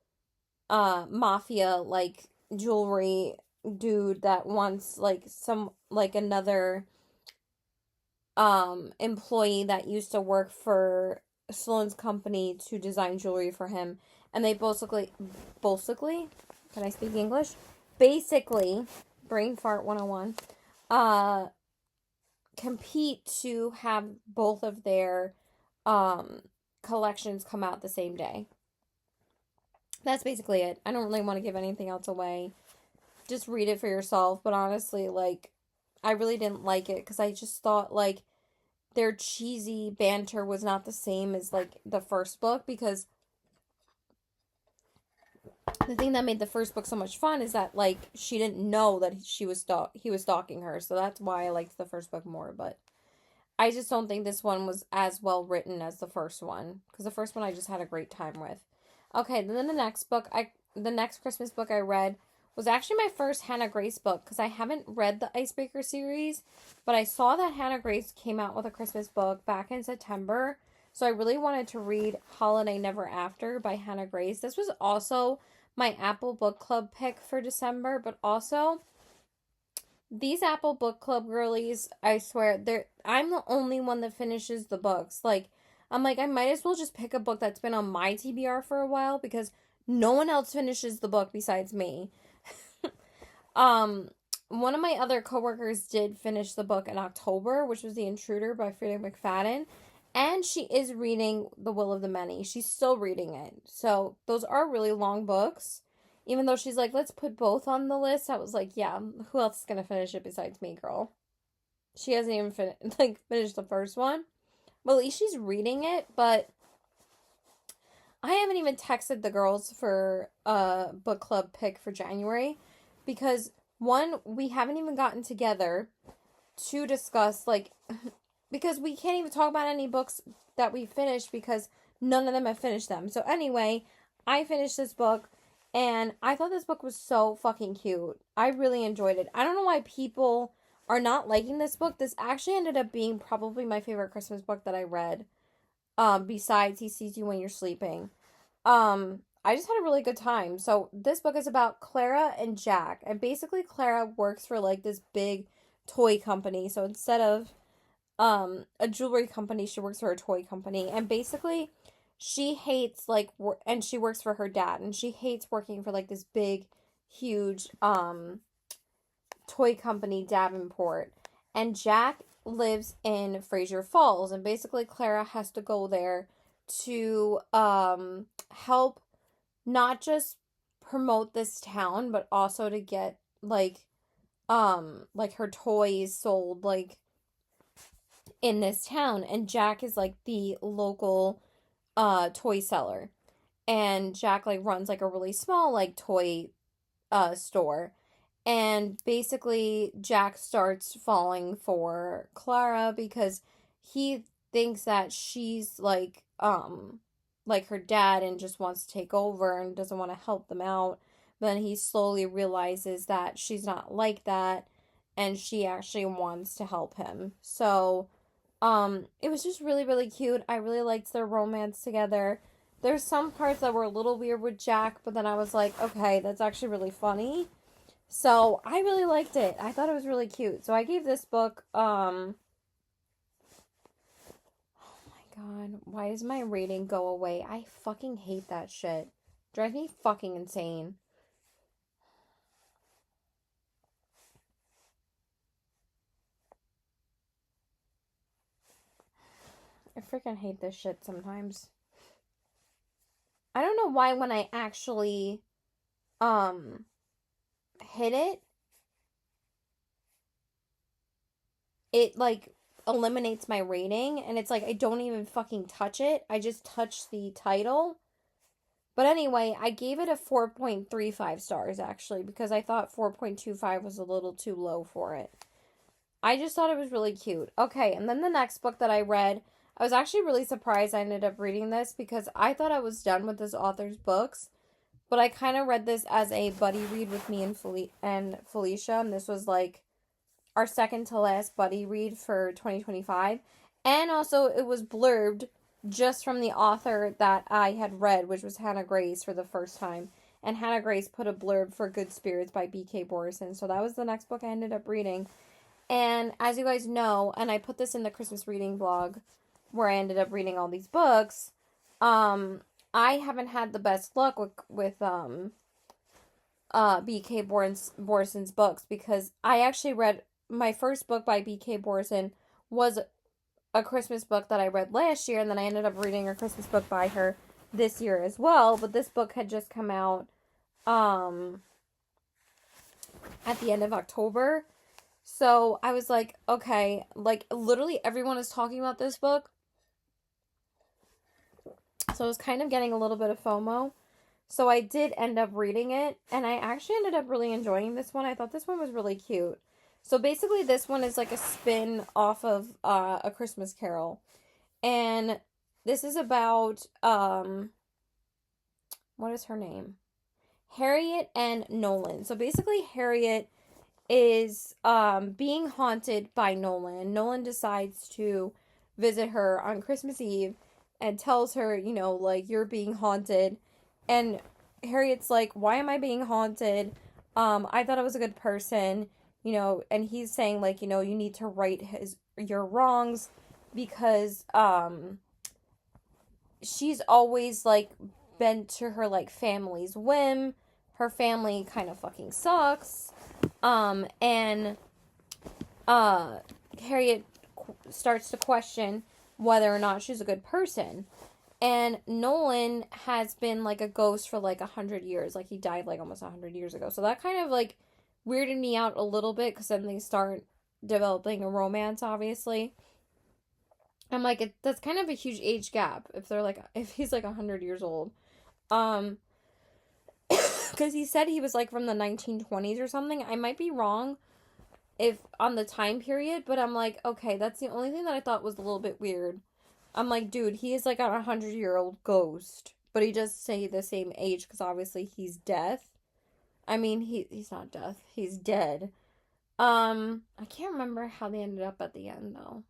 mafia, like, jewelry dude that wants, like, another employee that used to work for Sloane's company to design jewelry for him. And they basically, can I speak English? Basically, brain fart 101, compete to have both of their collections come out the same day. That's basically it. I don't really want to give anything else away. Just read it for yourself. But honestly, like, I really didn't like it because I just thought, like, their cheesy banter was not the same as, like, the first book, because the thing that made the first book so much fun is that, like, she didn't know that he was stalking her. So that's why I liked the first book more. But I just don't think this one was as well written as the first one, because the first one I just had a great time with. Okay, then the next Christmas book I read was actually my first Hannah Grace book, because I haven't read the Icebreaker series, but I saw that Hannah Grace came out with a Christmas book back in September, so I really wanted to read Holiday Never After by Hannah Grace. This was also my Apple Book Club pick for December, but also these Apple Book Club girlies, I swear, I'm the only one that finishes the books. Like, I'm like, I might as well just pick a book that's been on my TBR for a while, because no one else finishes the book besides me. One of my other coworkers did finish the book in October, which was The Intruder by Frida McFadden, and she is reading The Will of the Many. She's still reading it. So, those are really long books. Even though she's like, let's put both on the list, I was like, yeah, who else is going to finish it besides me, girl? She hasn't even finished the first one. Well, at least she's reading it, but I haven't even texted the girls for a book club pick for January, because one, we haven't even gotten together to discuss, like, because we can't even talk about any books that we finished, because none of them have finished them. So anyway, I finished this book, and I thought this book was so fucking cute. I really enjoyed it. I don't know why people are not liking this book. This actually ended up being probably my favorite Christmas book that I read. Besides He Sees You When You're Sleeping. I just had a really good time. So this book is about Clara and Jack. And basically Clara works for, like, this big toy company. So instead of a jewelry company, she works for a toy company. And basically she hates, like, and she works for her dad, and she hates working for, like, this big huge toy company, Davenport. And Jack lives in Fraser Falls, and basically Clara has to go there to help not just promote this town, but also to get, like her toys sold, like, in this town. And Jack is, like, the local toy seller, and Jack, like, runs, like, a really small, like, toy store. And basically Jack starts falling for Clara because he thinks that she's like her dad, and just wants to take over and doesn't want to help them out. But then he slowly realizes that she's not like that, and she actually wants to help him. So it was just really, really cute. I really liked their romance together. There's some parts that were a little weird with Jack, but then I was like, okay, that's actually really funny. So I really liked it. I thought it was really cute. So I gave this book, oh my god, why does my rating go away? I fucking hate that shit. Drives me fucking insane. I freaking hate this shit sometimes. I don't know why when I actually, hit it, it, like, eliminates my rating, and it's like I don't even fucking touch it. I just touch the title. But anyway, I gave it a 4.35 stars, actually, because I thought 4.25 was a little too low for it. I just thought it was really cute. Okay, and then the next book that I read, I was actually really surprised I ended up reading this because I thought I was done with this author's books, but I kind of read this as a buddy read with me and Felicia, and this was like our second to last buddy read for 2025. And also, it was blurbed just from the author that I had read, which was Hannah Grace for the first time. And Hannah Grace put a blurb for Good Spirits by B.K. Borison. So that was the next book I ended up reading. And as you guys know, and I put this in the Christmas reading blog where I ended up reading all these books, I haven't had the best luck with B.K. Borison's books because I actually read my first book by B.K. Borison was a Christmas book that I read last year, and then I ended up reading a Christmas book by her this year as well. But this book had just come out at the end of October. So I was like, okay, like literally everyone is talking about this book. So I was kind of getting a little bit of FOMO. So I did end up reading it, and I actually ended up really enjoying this one. I thought this one was really cute. So basically this one is like a spin off of A Christmas Carol. And this is about what is her name? Harriet and Nolan. So basically Harriet is being haunted by Nolan. Nolan decides to visit her on Christmas Eve and tells her, you know, like, you're being haunted. And Harriet's like, why am I being haunted? I thought I was a good person, you know, and he's saying, like, you know, you need to right your wrongs because she's always like bent to her like family's whim. Her family kind of fucking sucks. And Harriet starts to question whether or not she's a good person. And Nolan has been like a ghost for like 100 years. Like he died like almost 100 years ago. So that kind of like weirded me out a little bit because then they start developing a romance, obviously. I'm like, that's kind of a huge age gap if he's like 100 years old. Because he said he was like from the 1920s or something. I might be wrong if on the time period, but I'm like, okay, that's the only thing that I thought was a little bit weird. I'm like, dude, he is like a 100-year-old ghost, but he does say the same age because obviously he's death. I mean, he's not death. He's dead. I can't remember how they ended up at the end though,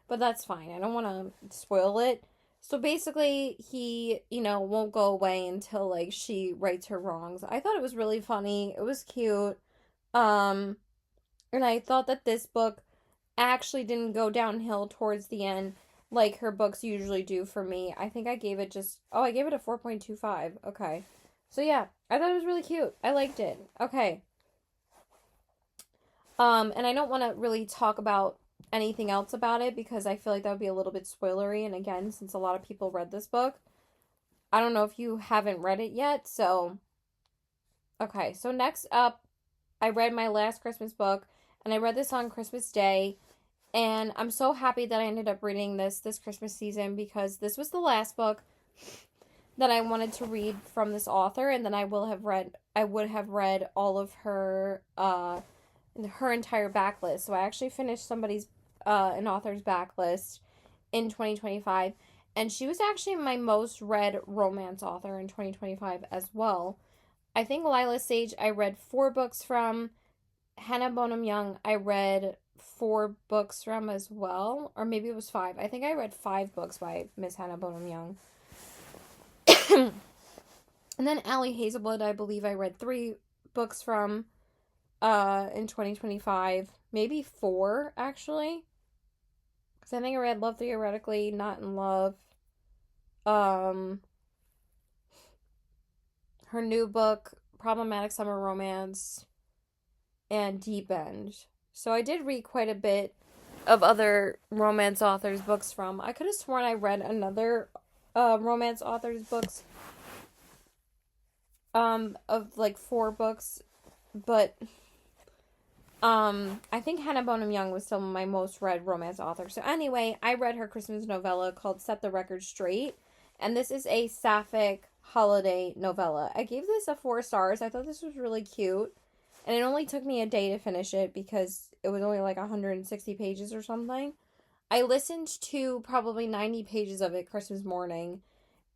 but that's fine. I don't want to spoil it. So basically, he, you know, won't go away until like she rights her wrongs. I thought it was really funny. It was cute. Um, and I thought that this book actually didn't go downhill towards the end like her books usually do for me. I think I gave it I gave it a 4.25. Okay. So yeah, I thought it was really cute. I liked it. Okay. And I don't want to really talk about anything else about it because I feel like that would be a little bit spoilery. And again, since a lot of people read this book, I don't know if you haven't read it yet. So, okay. So next up, I read my last Christmas book, and I read this on Christmas Day. And I'm so happy that I ended up reading this Christmas season because this was the last book that I wanted to read from this author, and then I would have read all of her entire backlist. So I actually finished an author's backlist in 2025, and she was actually my most read romance author in 2025 as well. I think Lila Sage I read 4 books from. Hannah Bonham Young I read 4 books from as well, or maybe it was 5. I think I read 5 books by Miss Hannah Bonham Young. And then Allie Hazelwood, I believe I read 3 books from in 2025. Maybe 4, actually. Because I think I read Love Theoretically, Not in Love. Her new book, Problematic Summer Romance, and Deep End. So I did read quite a bit of other romance authors' books from. I could have sworn I read another romance author's books of like 4 books, but I think Hannah Bonham Young was still my most read romance author. So anyway, I read her Christmas novella called Set the Record Straight, and this is a sapphic holiday novella. I gave this a 4 stars. I thought this was really cute. And it only took me a day to finish it because it was only like 160 pages or something. I listened to probably 90 pages of it Christmas morning,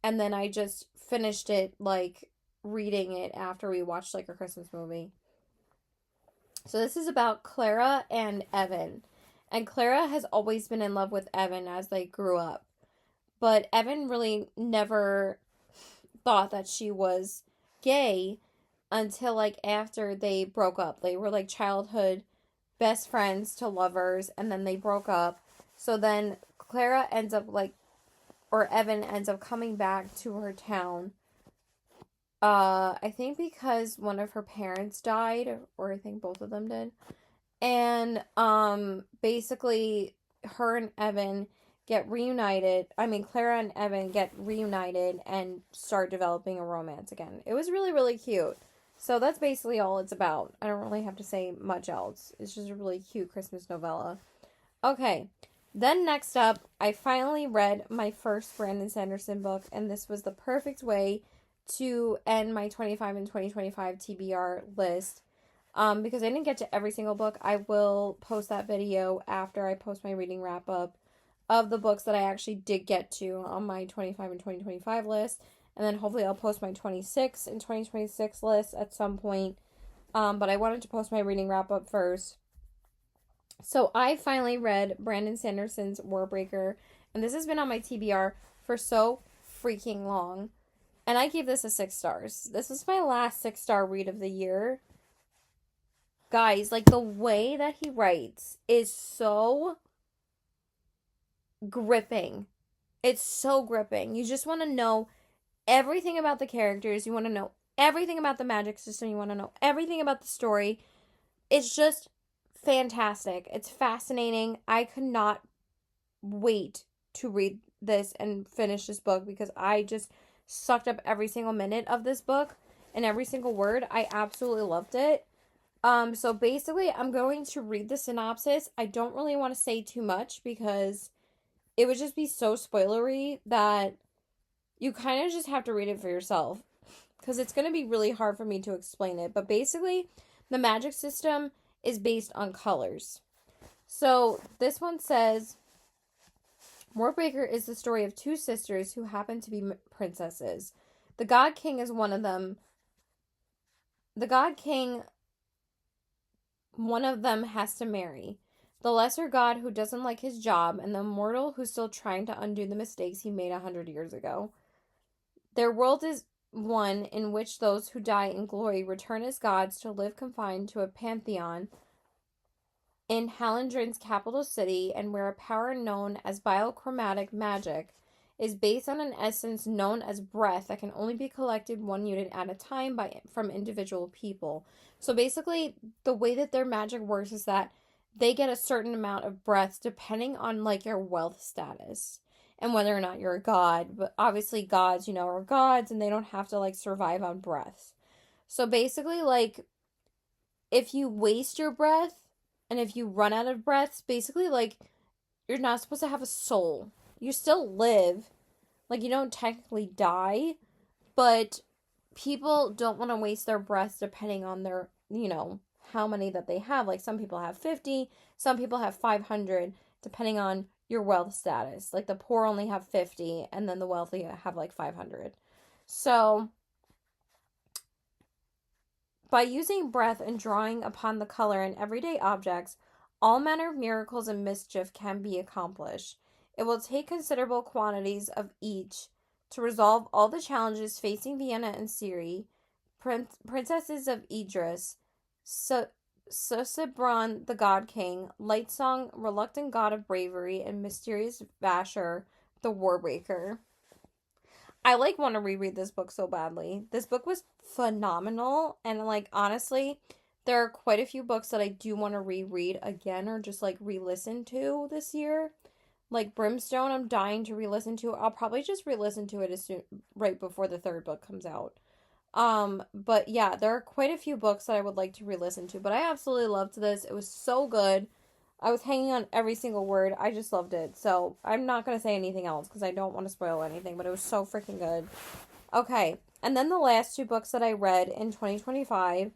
and then I just finished it like reading it after we watched like a Christmas movie. So this is about Clara and Evan. And Clara has always been in love with Evan as they grew up. But Evan really never thought that she was gay until like after they broke up. They were like childhood best friends to lovers, and then they broke up. So then Clara ends up like, or Evan ends up coming back to her town. I think because one of her parents died, or I think both of them did. And basically her and Evan get reunited. I mean, Clara and Evan get reunited and start developing a romance again. It was really, really cute. So that's basically all it's about. I don't really have to say much else. It's just a really cute Christmas novella. Okay. Then next up, I finally read my first Brandon Sanderson book, and this was the perfect way to end my 25 and 2025 TBR list. Because I didn't get to every single book. I will post that video after I post my reading wrap up of the books that I actually did get to on my 25 and 2025 list. And then hopefully I'll post my 26 and 2026 list at some point. But I wanted to post my reading wrap up first. So I finally read Brandon Sanderson's Warbreaker. And this has been on my TBR for so freaking long. And I gave this a 6 stars. This was my last 6-star read of the year. Guys, like the way that he writes is so gripping. It's so gripping. You just want to know everything about the characters. You want to know everything about the magic system. You want to know everything about the story. It's just fantastic. It's fascinating. I could not wait to read this and finish this book because I just sucked up every single minute of this book and every single word. I absolutely loved it. So basically, I'm going to read the synopsis. I don't really want to say too much because it would just be so spoilery that you kind of just have to read it for yourself because it's going to be really hard for me to explain it. But basically, the magic system is based on colors. So this one says, Warbreaker is the story of two sisters who happen to be princesses. The God King is one of them. The God King, one of them has to marry. The lesser god who doesn't like his job, and the mortal who's still trying to undo the mistakes he made 100 years ago. Their world is one in which those who die in glory return as gods to live confined to a pantheon in Hallandrin's capital city, and where a power known as biochromatic magic is based on an essence known as breath that can only be collected one unit at a time from individual people. So basically, the way that their magic works is that they get a certain amount of breaths depending on like your wealth status and whether or not you're a god. But obviously gods, are gods and they don't have to like survive on breaths. So basically, like, if you waste your breath and if you run out of breaths, basically like you're not supposed to have a soul. You still live. Like, you don't technically die, but people don't want to waste their breaths depending on their, how many that they have. Like, some people have 50, some people have 500, depending on your wealth status. Like, the poor only have 50, and then the wealthy have, like, 500. So, by using breath and drawing upon the color in everyday objects, all manner of miracles and mischief can be accomplished. It will take considerable quantities of each to resolve all the challenges facing Vienna and Ciri, princesses of Idris, Susebron the God King, Lightsong, reluctant god of bravery, and mysterious Vasher, the Warbreaker. I want to reread this book so badly. This book was phenomenal, and honestly, there are quite a few books that I do want to reread again or just re-listen to this year. Like Brimstone, I'm dying to re-listen to. I'll probably just re-listen to it right before the third book comes out. But yeah, there are quite a few books that I would like to re-listen to, but I absolutely loved this. It was so good. I was hanging on every single word. I just loved it. So I'm not going to say anything else because I don't want to spoil anything, but it was so freaking good. Okay. And then the last two books that I read in 2025.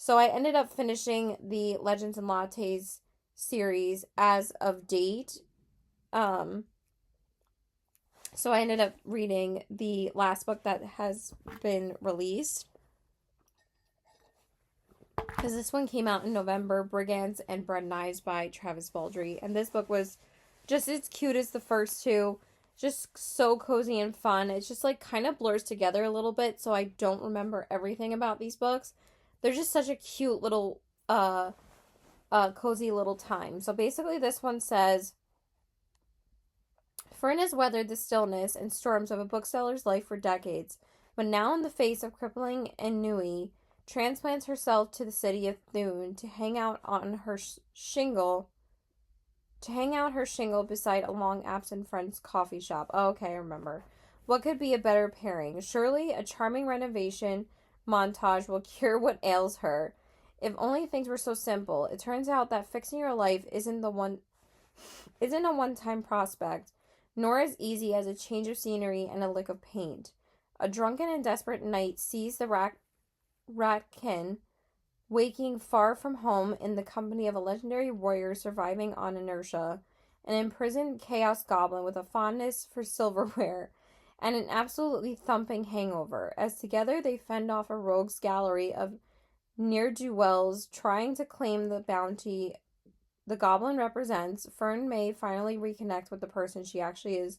So I ended up finishing the Legends and Lattes series as of date. Um, so I ended up reading the last book that has been released. Because this one came out in November, Brigands and Bread Knives by Travis Baldree. And this book was just as cute as the first two. Just so cozy and fun. It's just like kind of blurs together a little bit, so I don't remember everything about these books. They're just such a cute little cozy little time. So basically this one says, Fern has weathered the stillness and storms of a bookseller's life for decades, but now in the face of crippling ennui, transplants herself to the city of Thune to hang out her shingle beside a long absent friend's coffee shop. Oh, okay, I remember. What could be a better pairing? Surely a charming renovation montage will cure what ails her. If only things were so simple. It turns out that fixing your life isn't a one-time prospect, nor as easy as a change of scenery and a lick of paint. A drunken and desperate knight sees the ratkin waking far from home in the company of a legendary warrior surviving on inertia, an imprisoned chaos goblin with a fondness for silverware, and an absolutely thumping hangover, as together they fend off a rogues gallery of ne'er-do-wells trying to claim the bounty the goblin represents. Fern may finally reconnect with the person she actually is,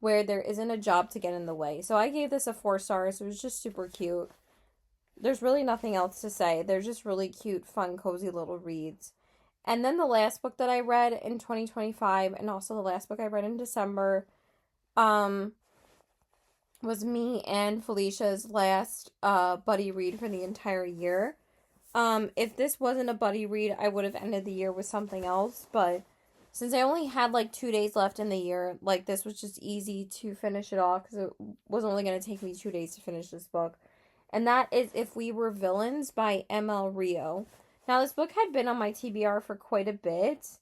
where there isn't a job to get in the way. So I gave this a 4 stars. It was just super cute. There's really nothing else to say. They're just really cute, fun, cozy little reads. And then the last book that I read in 2025, and also the last book I read in December, was me and Felicia's last buddy read for the entire year. If this wasn't a buddy read, I would have ended the year with something else, but since I only had like 2 days left in the year, like this was just easy to finish it off because it was only going to take me 2 days to finish this book. And that is If We Were Villains by ML Rio. Now, this book had been on my TBR for quite a bit,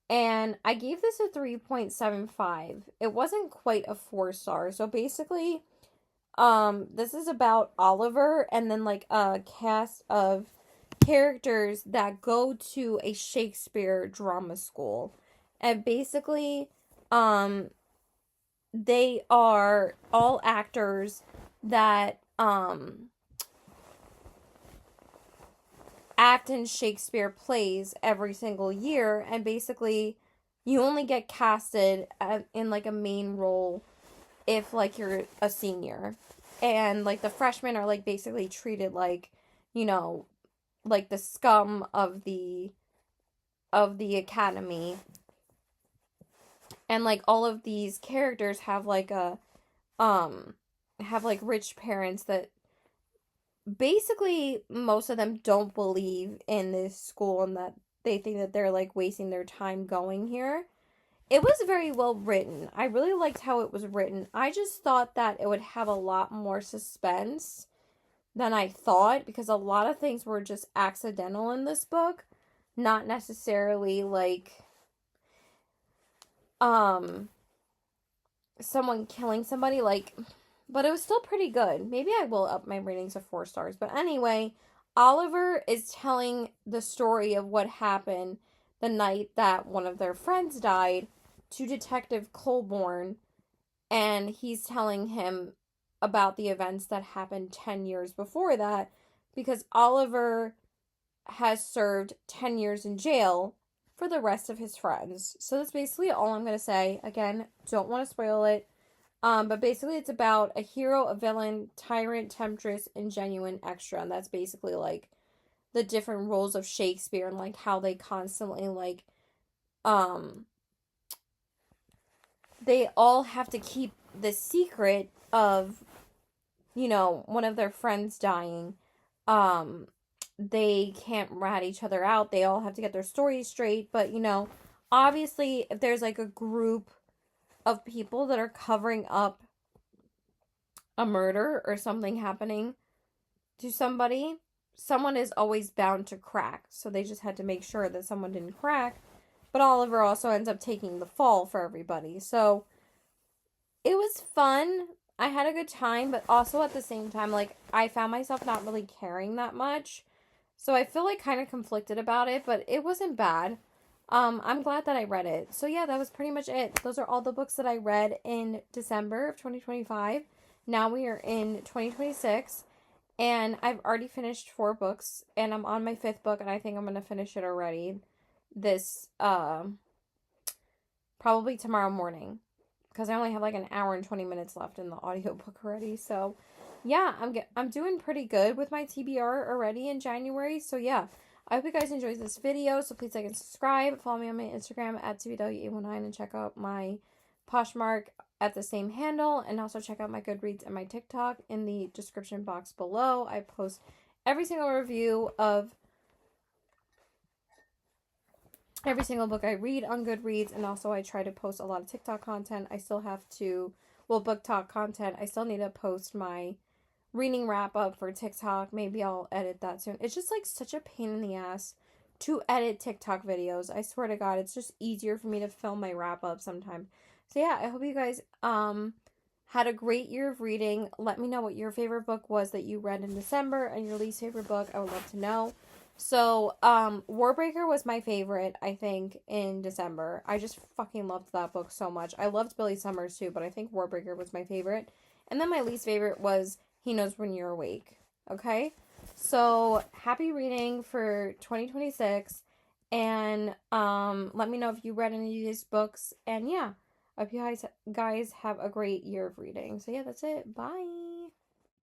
and I gave this a 3.75. It wasn't quite a 4 star. So basically, this is about Oliver and then like a cast of characters that go to a Shakespeare drama school. And basically, they are all actors that act in Shakespeare plays every single year, and basically you only get casted in like a main role if like you're a senior, and like the freshmen are like basically treated like, you know, like the scum of the academy. And like all of these characters have like have like rich parents that basically most of them don't believe in this school, and that they think that they're like wasting their time going here. It was very well written. I really liked how it was written. I just thought that it would have a lot more suspense than I thought, because a lot of things were just accidental in this book, not necessarily like someone killing somebody, like, but it was still pretty good. Maybe I will up my ratings to 4 stars. But anyway, Oliver is telling the story of what happened the night that one of their friends died to Detective Colborne, and he's telling him about the events that happened 10 years before that, because Oliver has served 10 years in jail for the rest of his friends. So that's basically all I'm going to say. Again, don't want to spoil it. But basically it's about a hero, a villain, tyrant, temptress, and genuine extra. And that's basically like the different roles of Shakespeare, and like how they constantly like they all have to keep the secret of, you know, one of their friends dying. They can't rat each other out. They all have to get their stories straight. But, you know, obviously, if there's like a group of people that are covering up a murder or something happening to somebody, someone is always bound to crack. So they just had to make sure that someone didn't crack. But Oliver also ends up taking the fall for everybody. So it was fun. I had a good time, but also at the same time, like, I found myself not really caring that much. So I feel like kind of conflicted about it, but it wasn't bad. I'm glad that I read it. So yeah, that was pretty much it. Those are all the books that I read in December of 2025. Now we are in 2026, and I've already finished 4 books, and I'm on my 5th book, and I think I'm gonna finish it already this probably tomorrow morning, because I only have like an hour and 20 minutes left in the audiobook already. So yeah, I'm doing pretty good with my TBR already in January. So yeah, I hope you guys enjoyed this video. So please like and subscribe. Follow me on my Instagram at TBW819 and check out my Poshmark at the same handle. And also check out my Goodreads and my TikTok in the description box below. I post every single review of every single book I read on Goodreads, and also I try to post a lot of TikTok content. I still have to, well, book talk content. I still need to post my reading wrap up for TikTok. Maybe I'll edit that soon. It's just like such a pain in the ass to edit TikTok videos. I swear to God, it's just easier for me to film my wrap up sometimes. So yeah, I hope you guys had a great year of reading. Let me know what your favorite book was that you read in December and your least favorite book. I would love to know. So, Warbreaker was my favorite, I think, in December. I just fucking loved that book so much. I loved Billy Summers too, but I think Warbreaker was my favorite. And then my least favorite was He Knows When You're Awake. Okay? So, happy reading for 2026. And let me know if you read any of these books. And yeah, I hope you guys have a great year of reading. So yeah, that's it. Bye.